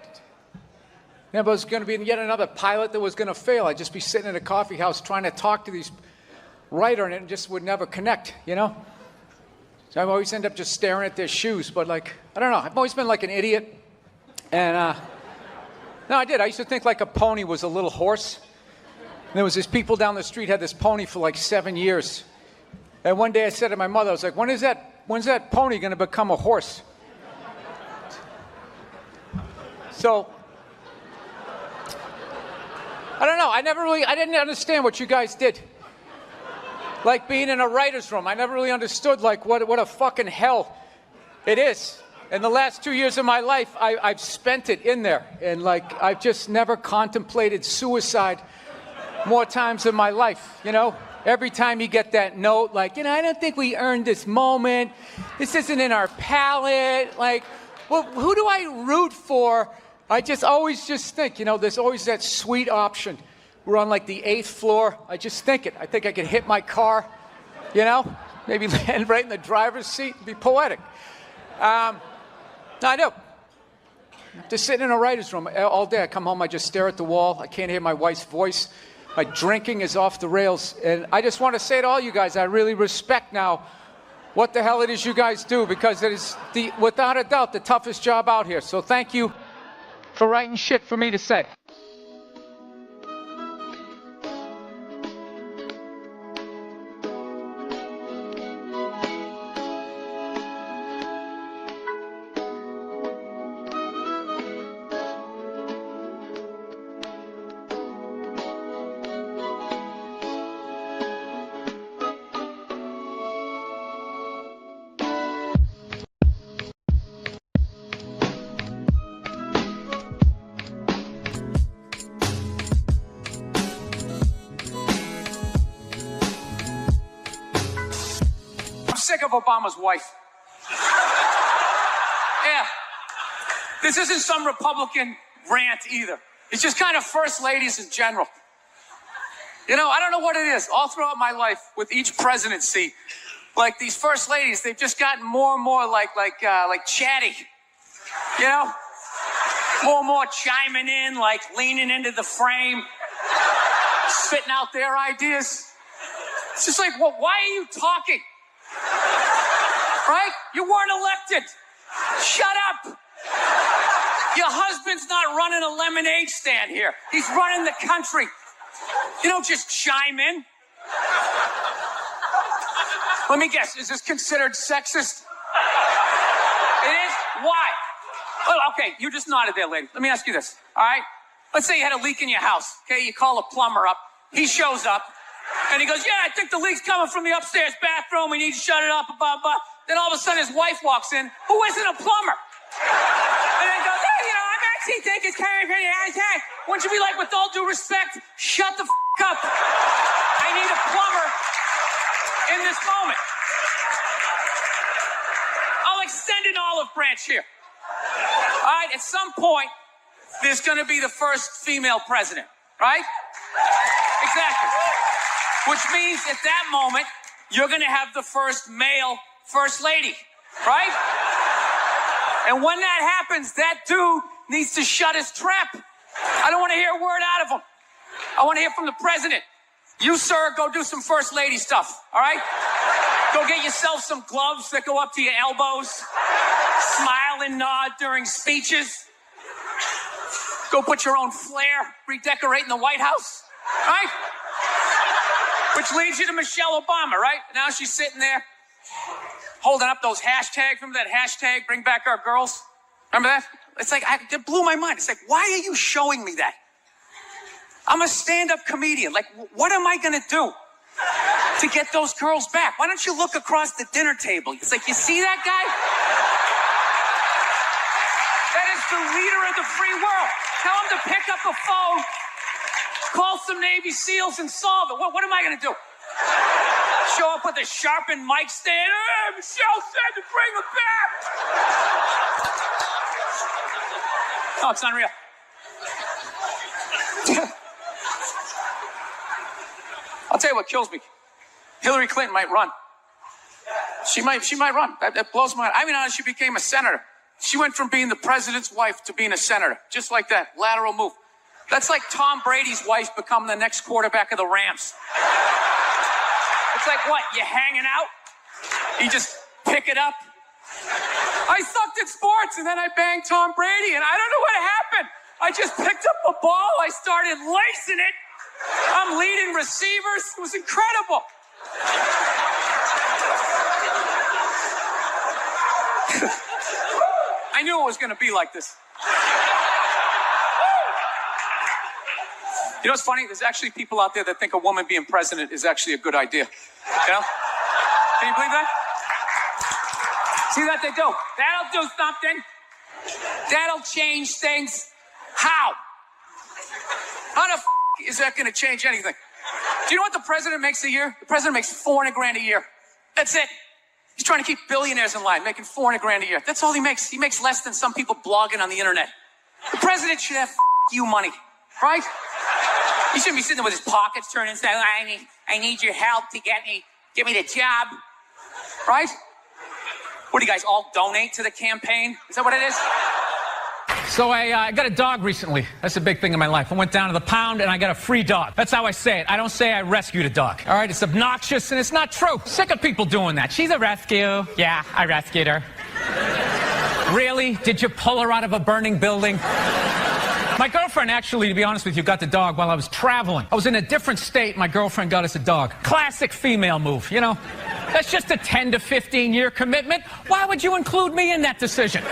But it was going to be yet another pilot that was going to fail. I'd just be sitting in a coffee house trying to talk to these writer, and it just would never connect, So I always end up just staring at their shoes, but I don't know. I've always been like an idiot. And, no, I did. I used to think like a pony was a little horse. And there was these people down the street had this pony for like 7 years. And one day I said to my mother, I was like, when's that pony going to become a horse? So, I don't know. I didn't understand what you guys did. Like being in a writer's room. I never really understood what a fucking hell it is. In the last 2 years of my life, I've spent it in there. And I've just never contemplated suicide more times in my life, Every time you get that note, I don't think we earned this moment. This isn't in our palette. Who do I root for? I just always think, there's always that sweet option. We're on the 8th floor. I just think it. I think I could hit my car, maybe land right in the driver's seat and be poetic. No, I do. Just sitting in a writer's room all day. I come home, I just stare at the wall. I can't hear my wife's voice. My drinking is off the rails. And I just want to say to all you guys, I really respect now what the hell it is you guys do, because it is, without a doubt, the toughest job out here. So thank you for writing shit for me to say. Sick of Obama's wife. Yeah. This isn't some Republican rant either. It's just kind of first ladies in general. I don't know what it is. All throughout my life, with each presidency, these first ladies, they've just gotten more and more like chatty. More and more chiming in, leaning into the frame, spitting out their ideas. It's just well, why are you talking? Right? You weren't elected. Shut up. Your husband's not running a lemonade stand here. He's running the country. You don't just chime in. Let me guess, is this considered sexist? It is? Why? Oh, okay, you just nodded there, lady. Let me ask you this, all right? Let's say you had a leak in your house, okay? You call a plumber up. He shows up. And he goes, yeah, I think the leak's coming from the upstairs bathroom. We need to shut it up, blah, blah. Then all of a sudden his wife walks in, who isn't a plumber. And then goes, hey, I'm actually thinking it's kind of pretty high. Wouldn't you be with all due respect, shut the up. I need a plumber in this moment. I'll extend an olive branch here. All right, at some point, there's going to be the first female president, right? Exactly. Which means at that moment, you're going to have the first male first lady, right? And when that happens, that dude needs to shut his trap. I don't want to hear a word out of him. I want to hear from the president. You, sir, go do some first lady stuff, all right? Go get yourself some gloves that go up to your elbows. Smile and nod during speeches. Go put your own flair redecorating the White House. right? Which leads you to Michelle Obama, right? Now she's sitting there holding up those hashtags. Remember that hashtag, bring back our girls? Remember that? It's like, it blew my mind. It's like, why are you showing me that? I'm a stand-up comedian. Like, what am I going to do to get those girls back? Why don't you look across the dinner table? It's like, you see that guy? That is the leader of the free world. Tell him to pick up the phone, call some Navy SEALs and solve it. What am I going to do? Show up with a sharpened mic stand? Hey, Michelle said to bring him back. Oh, it's unreal. I'll tell you what kills me. Hillary Clinton might run. She might run. That blows my mind. I mean, how she became a senator. She went from being the president's wife to being a senator. Just like that. Lateral move. That's like Tom Brady's wife becoming the next quarterback of the Rams. It's like, what, you hanging out? You just pick it up? I sucked at sports, and then I banged Tom Brady, and I don't know what happened. I just picked up a ball. I started lacing it. I'm leading receivers. It was incredible. I knew it was going to be like this. You know what's funny? There's actually people out there that think a woman being president is actually a good idea. You know? Can you believe that? See that they do? That'll do something. That'll change things. How? How the is that going to change anything? Do you know what the president makes a year? The president makes $400,000 a year. That's it. He's trying to keep billionaires in line, making $400,000 a year. That's all he makes. He makes less than some people blogging on the internet. The president should have you money, right? He shouldn't be sitting there with his pockets turned and saying, I need your help to get me the job, right? What do you guys all donate to the campaign? Is that what it is? So I got a dog recently. That's a big thing in my life. I went down to the pound and I got a free dog. That's how I say it. I don't say I rescued a dog. All right, it's obnoxious and it's not true. Sick of people doing that. She's a rescue. Yeah, I rescued her. Really? Did you pull her out of a burning building? My girlfriend actually, to be honest with you, got the dog while I was traveling. I was in a different state. My girlfriend got us a dog. Classic female move, you know? That's just a 10 to 15 year commitment. Why would you include me in that decision?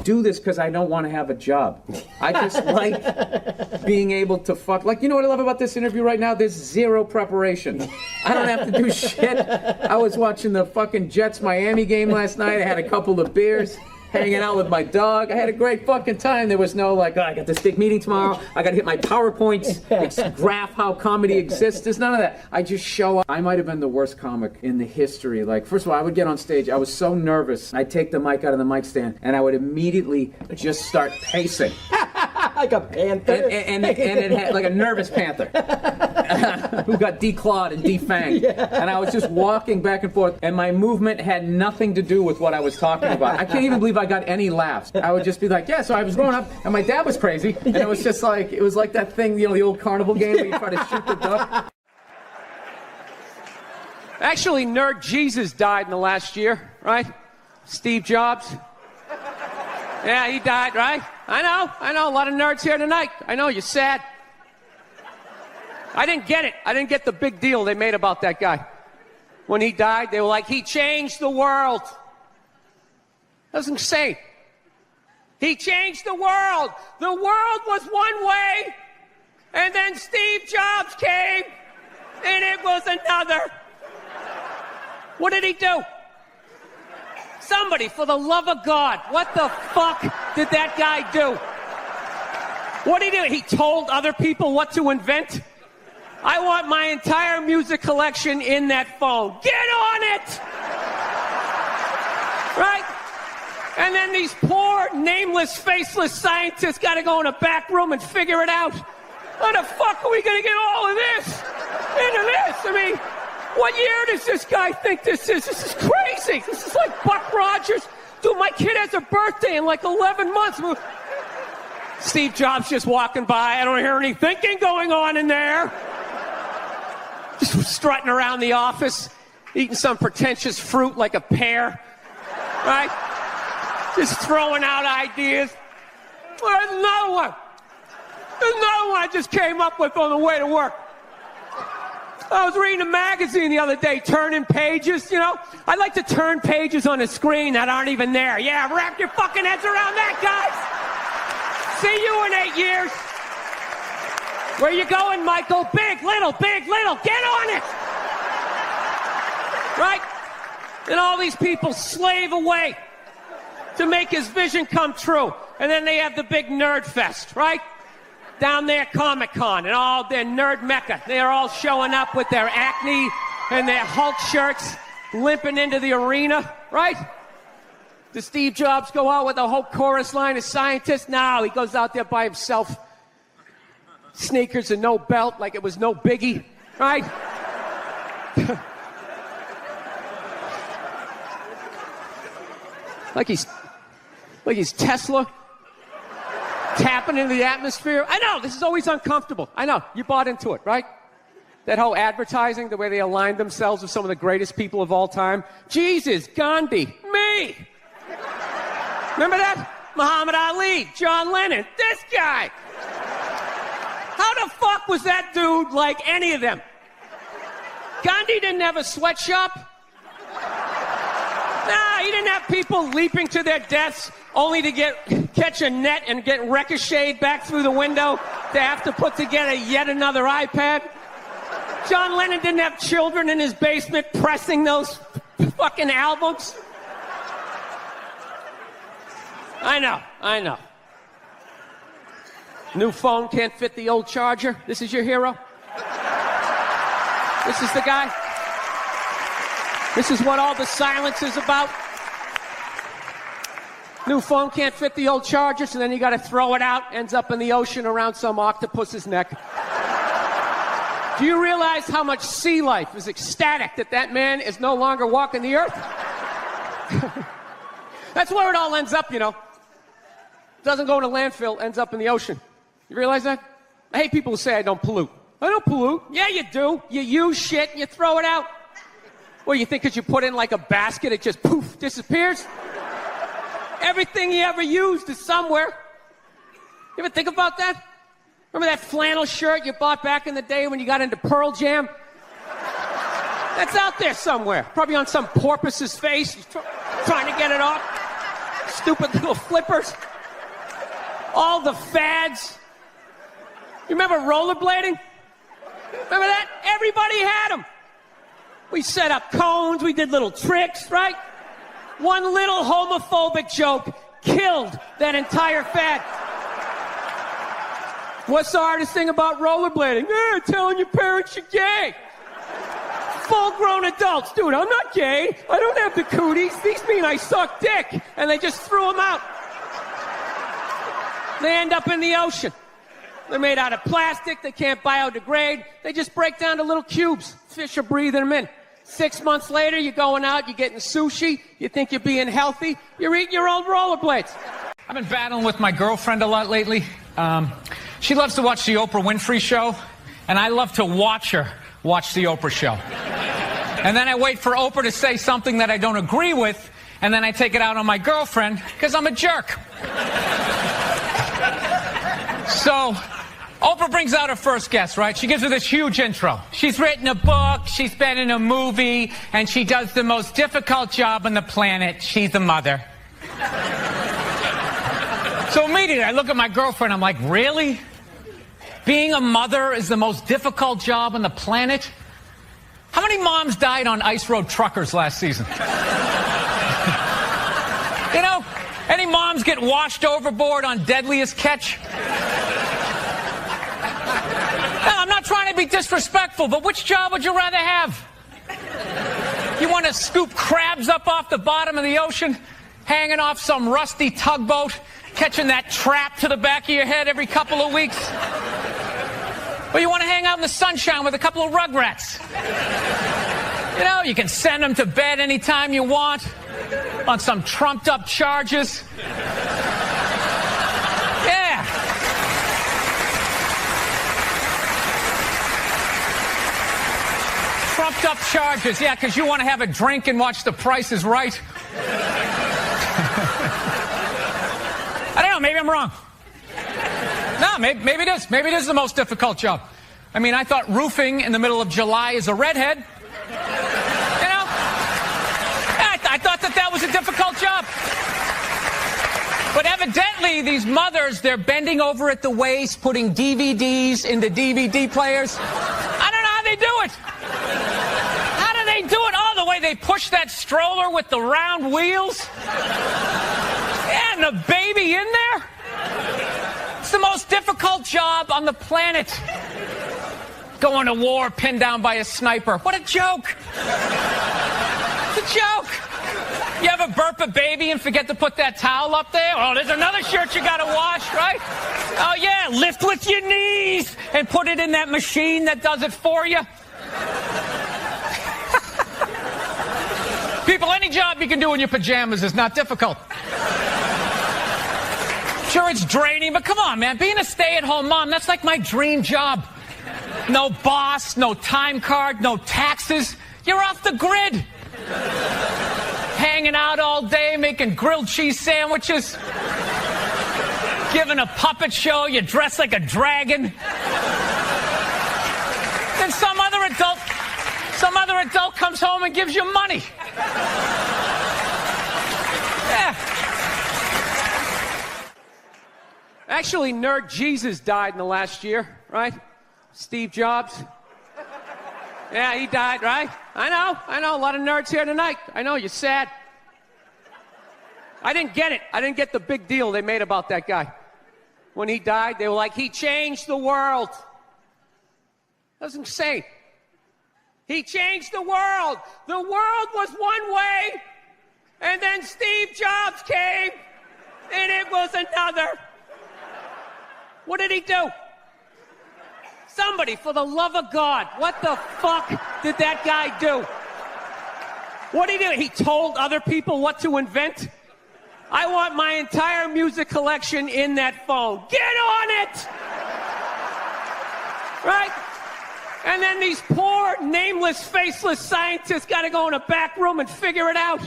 Do this because I don't want to have a job. I just like being able to fuck. Like, you know what I love about this interview right now? There's zero preparation. I don't have to do shit. I was watching the fucking Jets-Miami game last night. I had a couple of beers, hanging out with my dog. I had a great fucking time. There was no like, oh, I got this big meeting tomorrow. I got to hit my PowerPoints, graph how comedy exists. There's none of that. I just show up. I might have been the worst comic in the history. Like, first of all, I would get on stage. I was so nervous. I'd take the mic out of the mic stand, and I would immediately just start pacing. Like a panther. And it had like a nervous panther who got declawed and defanged. Yeah. And I was just walking back and forth, and my movement had nothing to do with what I was talking about. I can't even believe I got any laughs. I would just be like, yeah, so I was growing up, and my dad was crazy, and it was just like, it was like that thing, you know, the old carnival game where you try to shoot the duck. Actually, Nerd Jesus died in the last year, right? Steve Jobs. Yeah, he died, right? I know, a lot of nerds here tonight. I know, you're sad. I didn't get it. I didn't get the big deal they made about that guy. When he died, they were like, he changed the world. That was insane. He changed the world. The world was one way, and then Steve Jobs came, and it was another. What did he do? Somebody, for the love of God, what the fuck did that guy do? What did he do? He told other people what to invent? I want my entire music collection in that phone. Get on it! Right? And then these poor, nameless, faceless scientists got to go in a back room and figure it out. How the fuck are we going to get all of this into this? I mean, what year does this guy think this is? This is crazy. This is like Buck Rogers. Dude, my kid has a birthday in like 11 months. Steve Jobs just walking by. I don't hear any thinking going on in there. Just strutting around the office, eating some pretentious fruit like a pear. Right? Just throwing out ideas. Well, there's another one. There's another one I just came up with on the way to work. I was reading a magazine the other day, turning pages, you know. I like to turn pages on a screen that aren't even there. Yeah, wrap your fucking heads around that, guys. See you in 8 years. Where you going, Michael? Big, little, get on it. Right? And all these people slave away to make his vision come true. And then they have the big nerd fest, right? Down there, Comic-Con, and all their nerd mecca. They're all showing up with their Acne and their Hulk shirts, limping into the arena, right? Does Steve Jobs go out with a whole chorus line of scientists? No, he goes out there by himself. Sneakers and no belt, like it was no biggie, right? like he's Tesla. Tapping into the atmosphere. I know, this is always uncomfortable. I know, you bought into it, right? That whole advertising, the way they aligned themselves with some of the greatest people of all time. Jesus, Gandhi, me. Remember that? Muhammad Ali, John Lennon, this guy. How the fuck was that dude like any of them? Gandhi didn't have a sweatshop. Nah, he didn't have people leaping to their deaths only to catch a net and get ricocheted back through the window to have to put together yet another iPad. John Lennon didn't have children in his basement pressing those fucking albums. I know. New phone can't fit the old charger. This is your hero? This is the guy? This is what all the silence is about? New phone can't fit the old charger, so then you gotta throw it out, ends up in the ocean around some octopus's neck. Do you realize how much sea life is ecstatic that man is no longer walking the earth? That's where it all ends up, you know. Doesn't go in a landfill, ends up in the ocean. You realize that? I hate people who say I don't pollute. I don't pollute. Yeah, you do. You use shit and you throw it out. Well, you think because you put it in like a basket, it just poof, disappears? Everything you ever used is somewhere. You ever think about that? Remember that flannel shirt you bought back in the day when you got into Pearl Jam? That's out there somewhere. Probably on some porpoise's face. He's trying to get it off. Stupid little flippers. All the fads. You remember rollerblading? Remember that? Everybody had them. We set up cones. We did little tricks, right? One little homophobic joke killed that entire fad. What's the hardest thing about rollerblading? Telling your parents you're gay. Full-grown adults. Dude, I'm not gay. I don't have the cooties. These mean I suck dick. And they just threw them out. They end up in the ocean. They're made out of plastic. They can't biodegrade. They just break down to little cubes. Fish are breathing them in. 6 months later, you're going out, you're getting sushi. You think you're being healthy. You're eating your old rollerblades. I've been battling with my girlfriend a lot lately. She loves to watch the Oprah Winfrey Show, and I love to watch her watch the Oprah Show. And then I wait for Oprah to say something that I don't agree with, and then I take it out on my girlfriend, because I'm a jerk. So, Oprah brings out her first guest, right? She gives her this huge intro. She's written a book, she's been in a movie, and she does the most difficult job on the planet. She's a mother. So immediately, I look at my girlfriend, I'm like, really? Being a mother is the most difficult job on the planet? How many moms died on ice road truckers last season? You know, any moms get washed overboard on Deadliest Catch? No, I'm not trying to be disrespectful, but which job would you rather have? You want to scoop crabs up off the bottom of the ocean? hanging off some rusty tugboat, catching that trap to the back of your head every couple of weeks. Or you want to hang out in the sunshine with a couple of rugrats. You know, you can send them to bed anytime you want on some trumped-up charges. Yeah. Trumped-up charges, yeah, because you want to have a drink and watch The Price is Right. I don't know, maybe I'm wrong. No, maybe it is. Maybe it is the most difficult job. I mean, I thought roofing in the middle of July as a redhead, you know, I thought that was a difficult job. But evidently, these mothers, they're bending over at the waist, putting DVDs into DVD players. I don't know how they do it. How do they do it? Oh, the way they push that stroller with the round wheels. Yeah, and the baby in there. It's the most difficult job on the planet. Going to war pinned down by a sniper. What a joke. It's a joke. You ever burp a baby and forget to put that towel up there? Oh, there's another shirt you gotta wash, right? Oh yeah, lift with your knees and put it in that machine that does it for you. People, any job you can do in your pajamas is not difficult. Sure, it's draining, but come on, man. Being a stay-at-home mom, that's like my dream job. No boss, no time card, no taxes. You're off the grid. Hanging out all day, making grilled cheese sandwiches. Giving a puppet show, you dress like a dragon. Then some other adult comes home and gives you money. Yeah. Actually, Nerd Jesus died in the last year, right? Steve Jobs. Yeah, he died, right? I know. A lot of nerds here tonight. I know, you're sad. I didn't get it. I didn't get the big deal they made about that guy. When he died, they were like, he changed the world. That was insane. He changed the world. The world was one way, and then Steve Jobs came, and it was another. What did he do? Somebody, for the love of God, what the fuck did that guy do? What did he do? He told other people what to invent? I want my entire music collection in that phone. Get on it! Right? And then these poor, nameless, faceless scientists got to go in a back room and figure it out.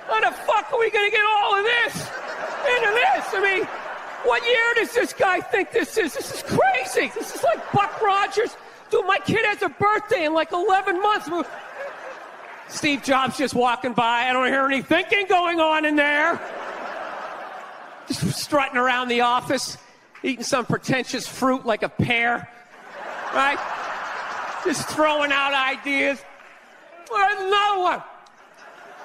How the fuck are we going to get all of this into this? I mean, what year does this guy think this is? This is crazy. This is like Buck Rogers. Dude, my kid has a birthday in like 11 months. Steve Jobs just walking by. I don't hear any thinking going on in there. Just strutting around the office, eating some pretentious fruit like a pear. Right? Just throwing out ideas. There's another one.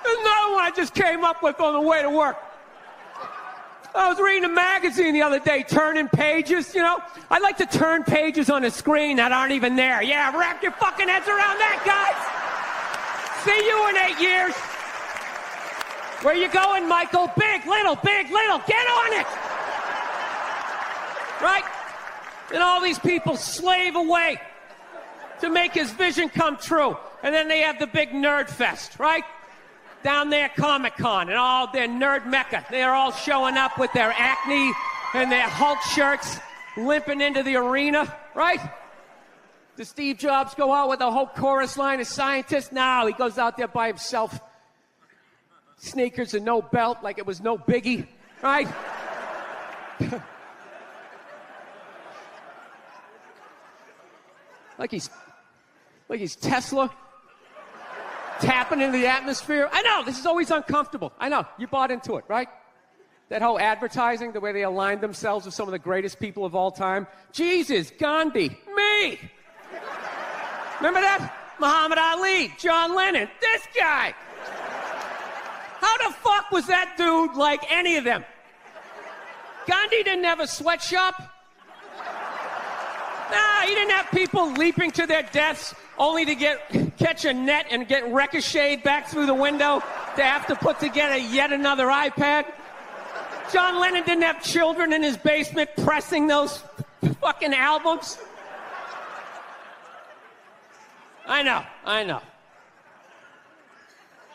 There's another one I just came up with on the way to work. I was reading a magazine the other day, turning pages, you know. I like to turn pages on a screen that aren't even there. Yeah, wrap your fucking heads around that, guys. See you in 8 years. Where you going, Michael? Big, little, get on it. Right? And all these people slave away to make his vision come true. And then they have the big nerd fest, right? Down there, Comic-Con, and all their nerd mecca. They're all showing up with their Acne and their Hulk shirts, limping into the arena, right? Does Steve Jobs go out with a whole chorus line of scientists? No, he goes out there by himself. Sneakers and no belt, like it was no biggie, right? like he's Tesla. Tapping into the atmosphere. I know, this is always uncomfortable. I know, you bought into it, right? That whole advertising, the way they aligned themselves with some of the greatest people of all time. Jesus, Gandhi, me. Remember that? Muhammad Ali, John Lennon, this guy. How the fuck was that dude like any of them? Gandhi didn't have a sweatshop. Nah, he didn't have people leaping to their deaths only to catch a net and get ricocheted back through the window to have to put together yet another iPad. John Lennon didn't have children in his basement pressing those fucking albums. I know.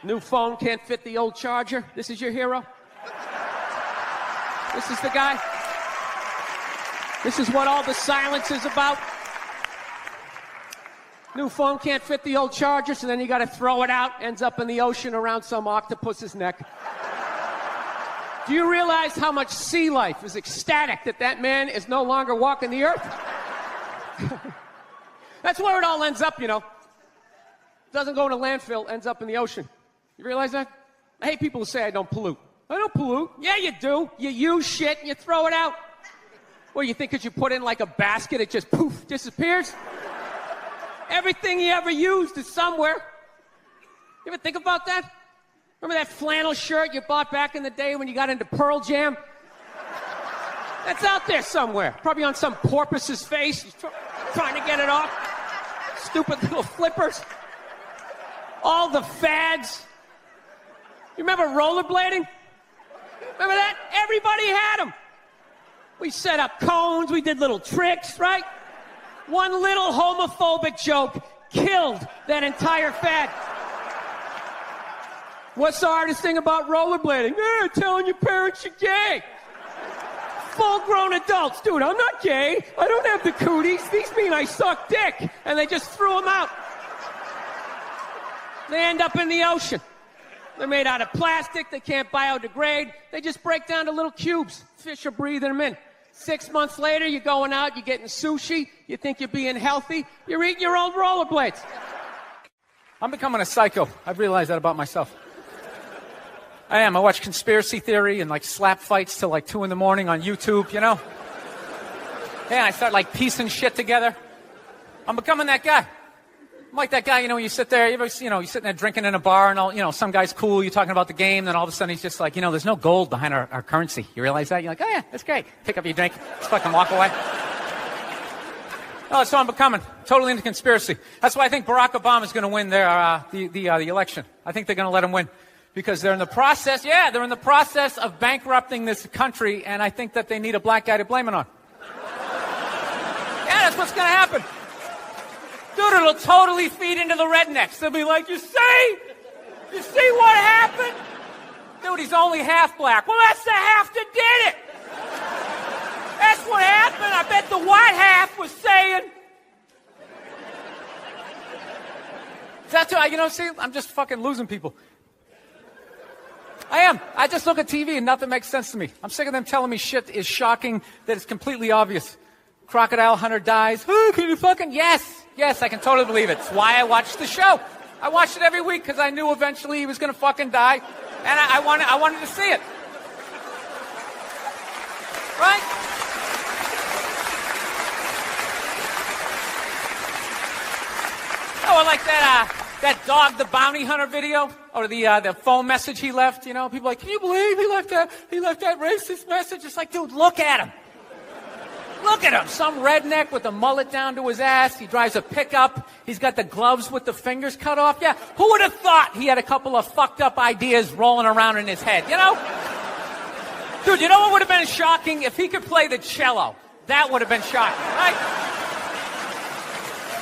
New phone can't fit the old charger. This is your hero? This is the guy? This is what all the silence is about? New phone can't fit the old charger, so then you gotta throw it out, ends up in the ocean around some octopus's neck. Do you realize how much sea life is ecstatic that that man is no longer walking the earth? That's where it all ends up, you know. Doesn't go in a landfill, ends up in the ocean. You realize that? I hate people who say I don't pollute. I don't pollute. Yeah, you do. You use shit and you throw it out. What, you think because you put it in like a basket, it just poof, disappears? Everything you ever used is somewhere. You ever think about that? Remember that flannel shirt you bought back in the day when you got into Pearl Jam? That's out there somewhere. Probably on some porpoise's face. He's trying to get it off. Stupid little flippers. All the fads. You remember rollerblading? Remember that? Everybody had them. We set up cones. We did little tricks, right? One little homophobic joke killed that entire fad. What's the hardest thing about rollerblading? Telling your parents you're gay. Full-grown adults. Dude, I'm not gay. I don't have the cooties. These mean I suck dick. And they just threw them out. They end up in the ocean. They're made out of plastic. They can't biodegrade. They just break down to little cubes. Fish are breathing them in. 6 months later, you're going out, you're getting sushi. You think you're being healthy. You're eating your old rollerblades. I'm becoming a psycho. I've realized that about myself. I am. I watch conspiracy theory and like slap fights till like 2 a.m. on YouTube, you know? Yeah, I start like piecing shit together. I'm becoming that guy. I'm like that guy, you know, you sit there, you're sitting there drinking in a bar and all, you know, some guy's cool, you're talking about the game, then all of a sudden he's just like, you know, there's no gold behind our currency. You realize that? You're like, oh yeah, that's great. Pick up your drink, just fucking walk away. Oh, that's what I'm becoming. Totally into conspiracy. That's why I think Barack Obama is going to win the election. I think they're going to let him win. Because they're in the process of bankrupting this country, and I think that they need a black guy to blame it on. Yeah, that's what's going to happen. Dude, it'll totally feed into the rednecks. They'll be like, you see what happened? Dude, he's only half black. Well, that's the half that did it. That's what happened. I bet the white half was saying. That's what, you know, see, I'm just fucking losing people. I am. I just look at TV and nothing makes sense to me. I'm sick of them telling me shit is shocking that it's completely obvious. Crocodile hunter dies. Oh, can you fucking... Yes, I can totally believe it. It's why I watched the show. I watched it every week because I knew eventually he was going to fucking die. And I wanted to see it. Right? Oh, I like that dog, the bounty hunter video, or the phone message he left. You know, people are like, can you believe he left that racist message? It's like, dude, look at him. Look at him. Some redneck with a mullet down to his ass. He drives a pickup. He's got the gloves with the fingers cut off. Yeah, who would have thought he had a couple of fucked up ideas rolling around in his head, you know? Dude, you know what would have been shocking? If he could play the cello. That would have been shocking, right?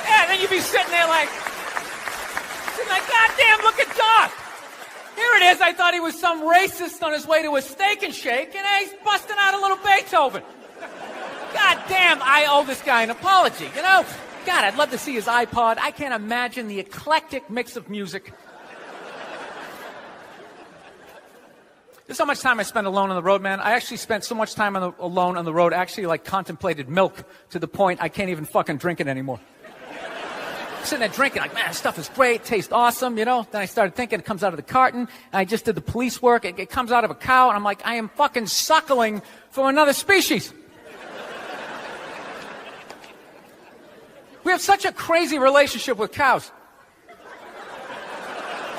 Yeah, then you'd be sitting there like, God damn, look at Doc. Here it is. I thought he was some racist on his way to a steak and shake, and he's busting out a little Beethoven. God damn, I owe this guy an apology, you know? God, I'd love to see his iPod. I can't imagine the eclectic mix of music. There's so much time I spend alone on the road, man. I actually spent so much time alone on the road, actually like contemplated milk to the point I can't even fucking drink it anymore. Sitting there drinking, like, man, this stuff is great, tastes awesome, you know? Then I started thinking it comes out of the carton, and I just did the police work. It comes out of a cow, and I'm like, I am fucking suckling from another species. We have such a crazy relationship with cows.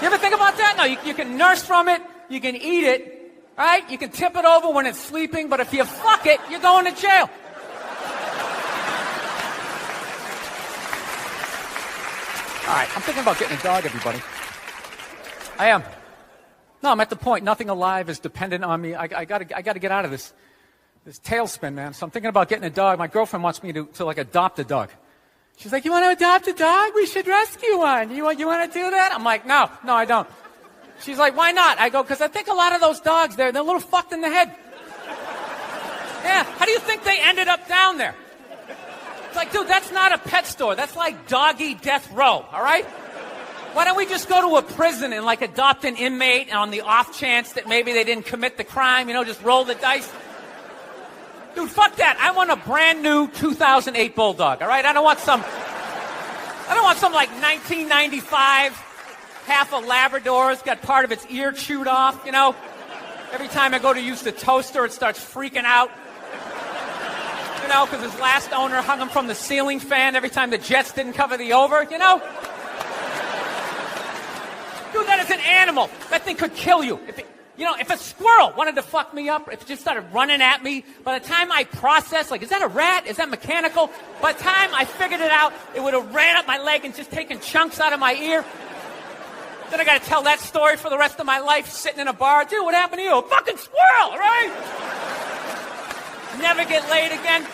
You ever think about that? No, you can nurse from it, you can eat it, right? You can tip it over when it's sleeping, but if you fuck it, you're going to jail. All right, I'm thinking about getting a dog, everybody. I am. No, I'm at the point. Nothing alive is dependent on me. I gotta get out of this tailspin, man. So I'm thinking about getting a dog. My girlfriend wants me to like adopt a dog. She's like, you want to adopt a dog? We should rescue one. You want to do that? I'm like, no, I don't. She's like, why not? I go, because I think a lot of those dogs, they're a little fucked in the head. Yeah, how do you think they ended up down there? It's like, dude, that's not a pet store. That's like doggy death row, all right? Why don't we just go to a prison and like adopt an inmate on the off chance that maybe they didn't commit the crime, just roll the dice? Dude, fuck that. I want a brand new 2008 Bulldog, all right? I don't want some like 1995, half a Labrador. It's got part of its ear chewed off, Every time I go to use the toaster, it starts freaking out. Because his last owner hung him from the ceiling fan every time the Jets didn't cover the over, Dude, that is an animal. That thing could kill you. If a squirrel wanted to fuck me up, if it just started running at me, by the time I processed, like, is that a rat? Is that mechanical? By the time I figured it out, it would have ran up my leg and just taken chunks out of my ear. Then I got to tell that story for the rest of my life, sitting in a bar. Dude, what happened to you? A fucking squirrel, right? Never get laid again.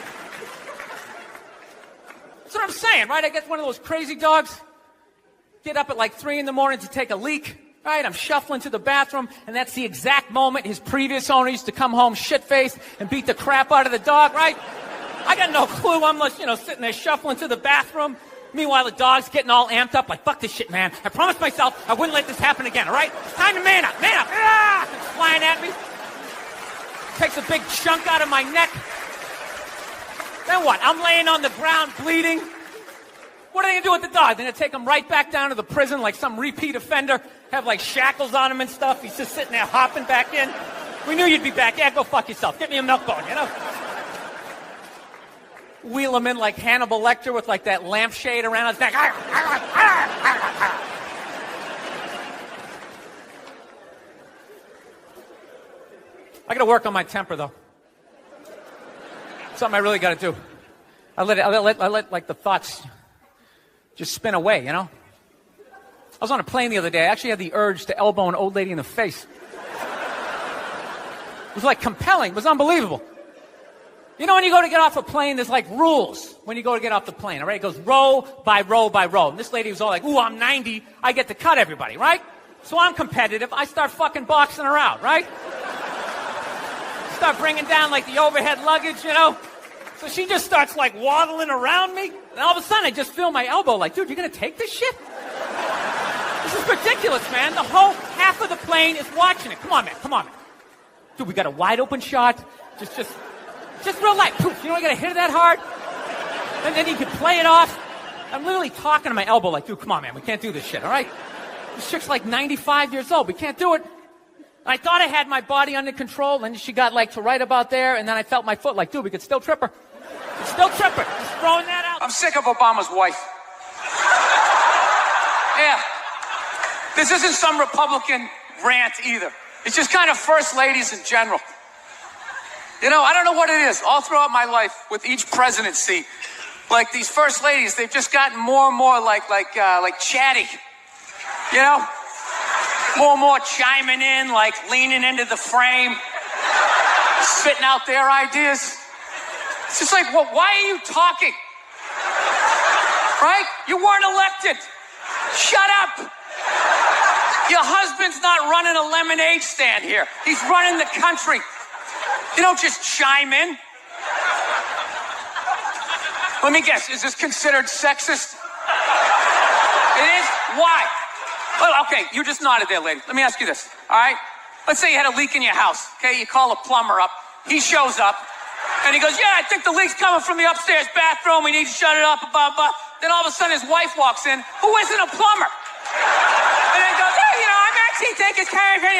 That's what I'm saying, right? I get one of those crazy dogs, get up at like 3 in the morning to take a leak, right? I'm shuffling to the bathroom, and that's the exact moment his previous owner used to come home shit-faced and beat the crap out of the dog, right? I got no clue. I'm just, sitting there shuffling to the bathroom. Meanwhile, the dog's getting all amped up like, fuck this shit, man. I promised myself I wouldn't let this happen again, all right? It's time to man up, man up. Ah! It's flying at me. Takes a big chunk out of my neck. Then what? I'm laying on the ground bleeding. What are they going to do with the dog? They're going to take him right back down to the prison like some repeat offender, have like shackles on him and stuff. He's just sitting there hopping back in. We knew you'd be back. Yeah, go fuck yourself. Get me a milk bone, Wheel him in like Hannibal Lecter with like that lampshade around his neck. I got to work on my temper, though. Something I really got to do. I let like the thoughts just spin away, I was on a plane the other day. I actually had the urge to elbow an old lady in the face. It was like compelling. It was unbelievable. When you go to get off a plane, there's like rules when you go to get off the plane, all right? It goes row by row by row. And this lady was all like, ooh, I'm 90. I get to cut everybody, right? So I'm competitive. I start fucking boxing her out, right? Start bringing down like the overhead luggage, So she just starts like waddling around me. And all of a sudden I just feel my elbow like, dude, you're going to take this shit? This is ridiculous, man. The whole half of the plane is watching it. Come on, man. Dude, we got a wide open shot. Just real light. Poof, you got to hit it that hard. And then you can play it off. I'm literally talking to my elbow like, dude, come on, man. We can't do this shit, all right? This chick's like 95 years old. We can't do it. I thought I had my body under control, and she got like to right about there, and then I felt my foot like, dude, we could still trip her. Just throwing that out. I'm sick of Obama's wife. Yeah. This isn't some Republican rant either. It's just kind of first ladies in general. I don't know what it is. All throughout my life, with each presidency, like these first ladies, they've just gotten more and more like chatty. More and more chiming in, like leaning into the frame, spitting out their ideas. It's just like, well, why are you talking? Right? You weren't elected. Shut up. Your husband's not running a lemonade stand here. He's running the country. You don't just chime in. Let me guess, is this considered sexist? It is? Why? Well, okay, you just nodded there, lady. Let me ask you this, all right? Let's say you had a leak in your house, okay? You call a plumber up. He shows up, and he goes, yeah, I think the leak's coming from the upstairs bathroom. We need to shut it up, blah, blah. Then all of a sudden his wife walks in, who isn't a plumber. And then goes, hey, I'm actually taking care of it.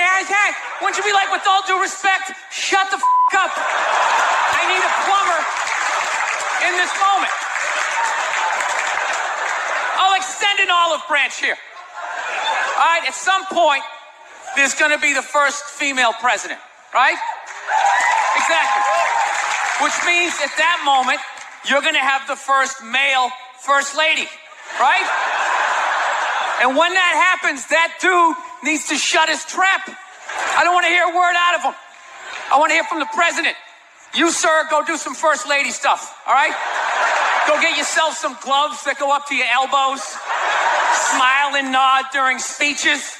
Wouldn't you be like, with all due respect, shut the up. I need a plumber in this moment. I'll extend an olive branch here. All right, at some point, there's going to be the first female president, right? Exactly. Which means at that moment, you're going to have the first male first lady, right? And when that happens, that dude needs to shut his trap. I don't want to hear a word out of them. I want to hear from the president. You, sir, go do some first lady stuff, all right? Go get yourself some gloves that go up to your elbows. Smile and nod during speeches.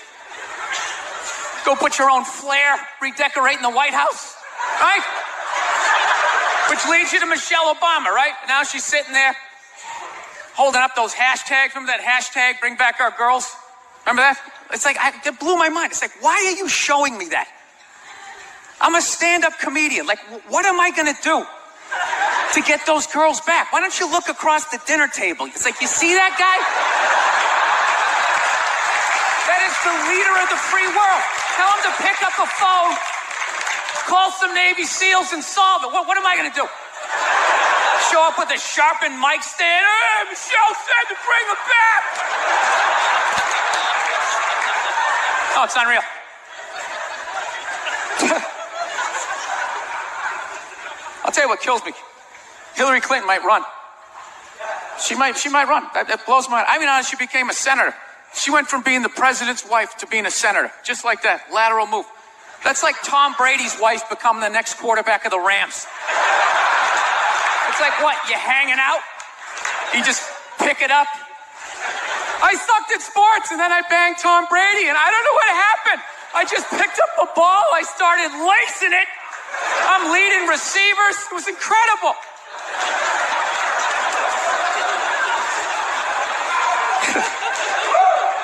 Go put your own flair redecorating the White House, right? Which leads you to Michelle Obama, right? Now she's sitting there holding up those hashtags. Remember that hashtag, bring back our girls? Remember that? It's like, it blew my mind. It's like, why are you showing me that? I'm a stand-up comedian. Like, what am I going to do to get those girls back? Why don't you look across the dinner table? It's like, you see that guy? That is the leader of the free world. Tell him to pick up a phone, call some Navy SEALs and solve it. What am I going to do? Show up with a sharpened mic stand? Hey, Michelle said to bring him back. Oh, it's unreal. I'll tell you what kills me. Hillary Clinton might run. She might run. That blows my mind. I mean, honestly, she became a senator. She went from being the president's wife to being a senator. Just like that. Lateral move. That's like Tom Brady's wife becoming the next quarterback of the Rams. It's like, what, you hanging out? You just pick it up? I sucked at sports, and then I banged Tom Brady, and I don't know what happened. I just picked up a ball. I started lacing it. I'm leading receivers. It was incredible.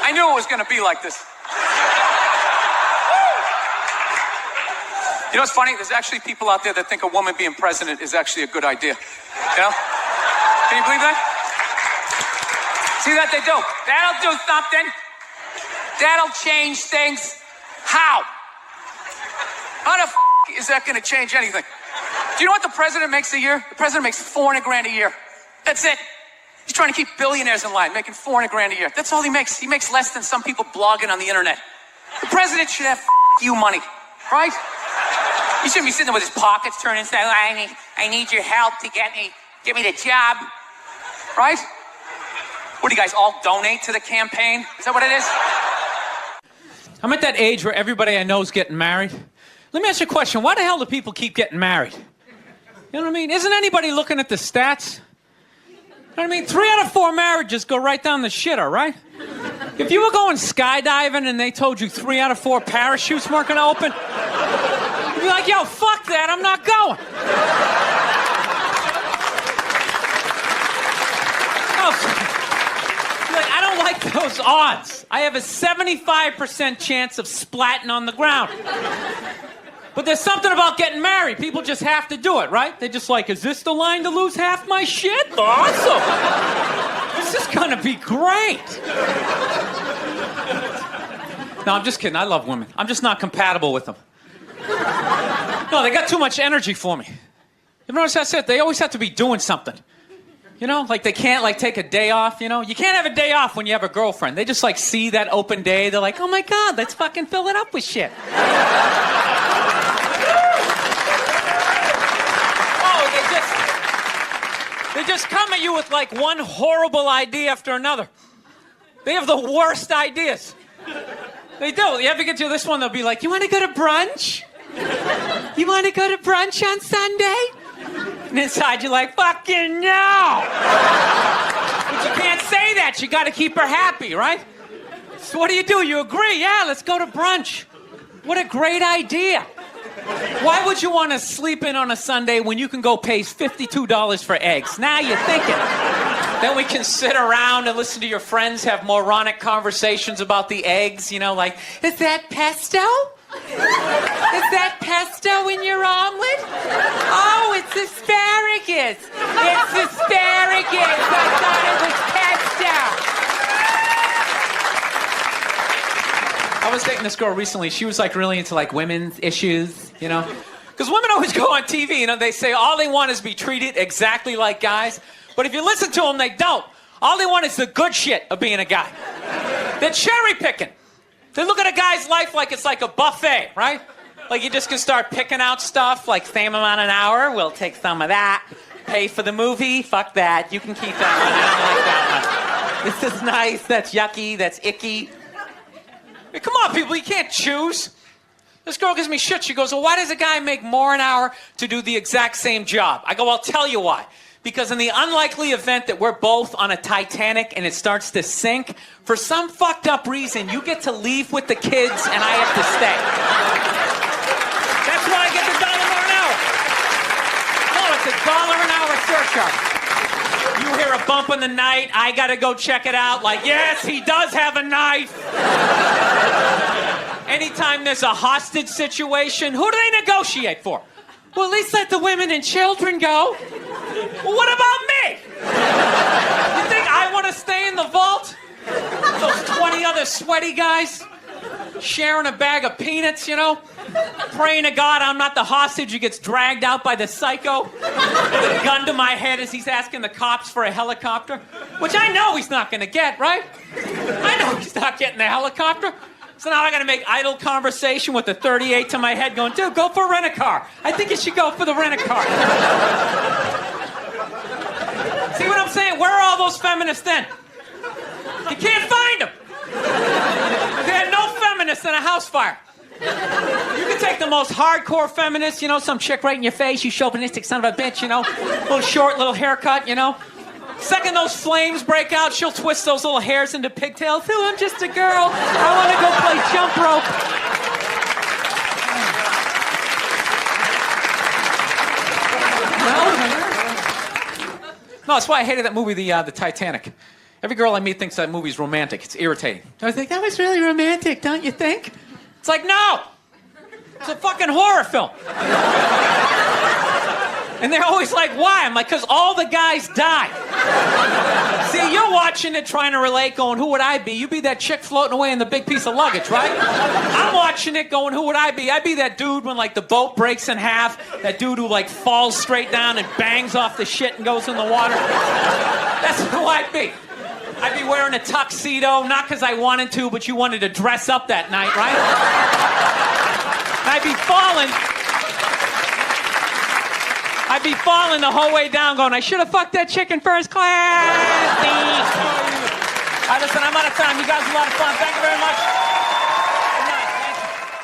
I knew it was going to be like this. You know what's funny? There's actually people out there that think a woman being president is actually a good idea. You know? Can you believe that? See that they do? That'll do something. That'll change things. How? How the is that going to change anything? Do you know what the president makes a year? The president makes $400,000 a year. That's it. He's trying to keep billionaires in line, making $400,000 a year. That's all he makes. He makes less than some people blogging on the internet. The president should have you money, right? He shouldn't be sitting there with his pockets turned and saying, I need your help to get me the job, right? What do you guys all donate to the campaign? Is that what it is? I'm at that age where everybody I know is getting married. Let me ask you a question. Why the hell do people keep getting married? You know what I mean? Isn't anybody looking at the stats? You know what I mean? 3 out of 4 marriages go right down the shitter, right? If you were going skydiving and they told you 3 out of 4 parachutes weren't going to open, you'd be like, yo, fuck that, I'm not going. Like, I don't like those odds. I have a 75% chance of splatting on the ground. But there's something about getting married. People just have to do it, right? They're just like, is this the line to lose half my shit? Awesome. This is gonna be great. No, I'm just kidding. I love women. I'm just not compatible with them. No, they got too much energy for me. You notice that's it? They always have to be doing something. You know, like they can't like take a day off, you know? You can't have a day off when you have a girlfriend. They just like see that open day. They're like, oh my God, let's fucking fill it up with shit. They just come at you with like one horrible idea after another. They have the worst ideas. They do. You ever get to this one, they'll be like, you want to go to brunch? You want to go to brunch on Sunday? And inside you're like, fucking no! But you can't say that. You got to keep her happy, right? So what do? You agree? Yeah, let's go to brunch. What a great idea. Why would you want to sleep in on a Sunday when you can go pay $52 for eggs? Now you're thinking. Then we can sit around and listen to your friends have moronic conversations about the eggs, you know, like, is that pesto? Is that pesto in your omelet? Oh, it's asparagus. It's asparagus. I thought it was pesto. I was dating this girl recently. She was like really into like women's issues, you know? Because women always go on TV, you know, they say all they want is to be treated exactly like guys. But if you listen to them, they don't. All they want is the good shit of being a guy. They're cherry picking. They look at a guy's life like it's like a buffet, right? Like you just can start picking out stuff, like same amount an hour, we'll take some of that. Pay for the movie, fuck that. You can keep that one, I don't like that one. This is nice, that's yucky, that's icky. I mean, come on, people, you can't choose. This girl gives me shit. She goes, well, why does a guy make more an hour to do the exact same job? I go, I'll tell you why. Because in the unlikely event that we're both on a Titanic and it starts to sink, for some fucked up reason, you get to leave with the kids and I have to stay. That's why I get the $1 more an hour. No, it's a $1 an hour surcharge. You hear a bump in the night, I gotta go check it out. Like, yes, he does have a knife. Anytime there's a hostage situation, who do they negotiate for? Well, at least let the women and children go. Well, what about me? You think I want to stay in the vault? Those 20 other sweaty guys sharing a bag of peanuts, you know? Praying to God I'm not the hostage who gets dragged out by the psycho with a gun to my head as he's asking the cops for a helicopter. Which I know he's not going to get, right? I know he's not getting the helicopter. So now I gotta make idle conversation with the 38 to my head going, dude, go for a rent-a-car. I think you should go for the rent-a-car. See what I'm saying? Where are all those feminists then? You can't find them. They had no feminists in a house fire. You can take the most hardcore feminist, you know, some chick right in your face, you chauvinistic son of a bitch, you know, little short, little haircut, you know. Second those flames break out, she'll twist those little hairs into pigtails. Oh, I'm just a girl. I want to go play jump rope. No, that's why I hated that movie, the Titanic. Every girl I meet thinks that movie's romantic. It's irritating. I think, that was really romantic, don't you think? It's like, no! It's a fucking horror film. And they're always like, why? I'm like, because all the guys die. See, you're watching it trying to relate, going, who would I be? You'd be that chick floating away in the big piece of luggage, right? I'm watching it going, who would I be? I'd be that dude when, like, the boat breaks in half. That dude who, like, falls straight down and bangs off the shit and goes in the water. That's who I'd be. I'd be wearing a tuxedo, not because I wanted to, but you wanted to dress up that night, right? I'd be falling the whole way down going, I should have fucked that chick in first class. All right, listen, I'm out of time. You guys are a lot of fun. Thank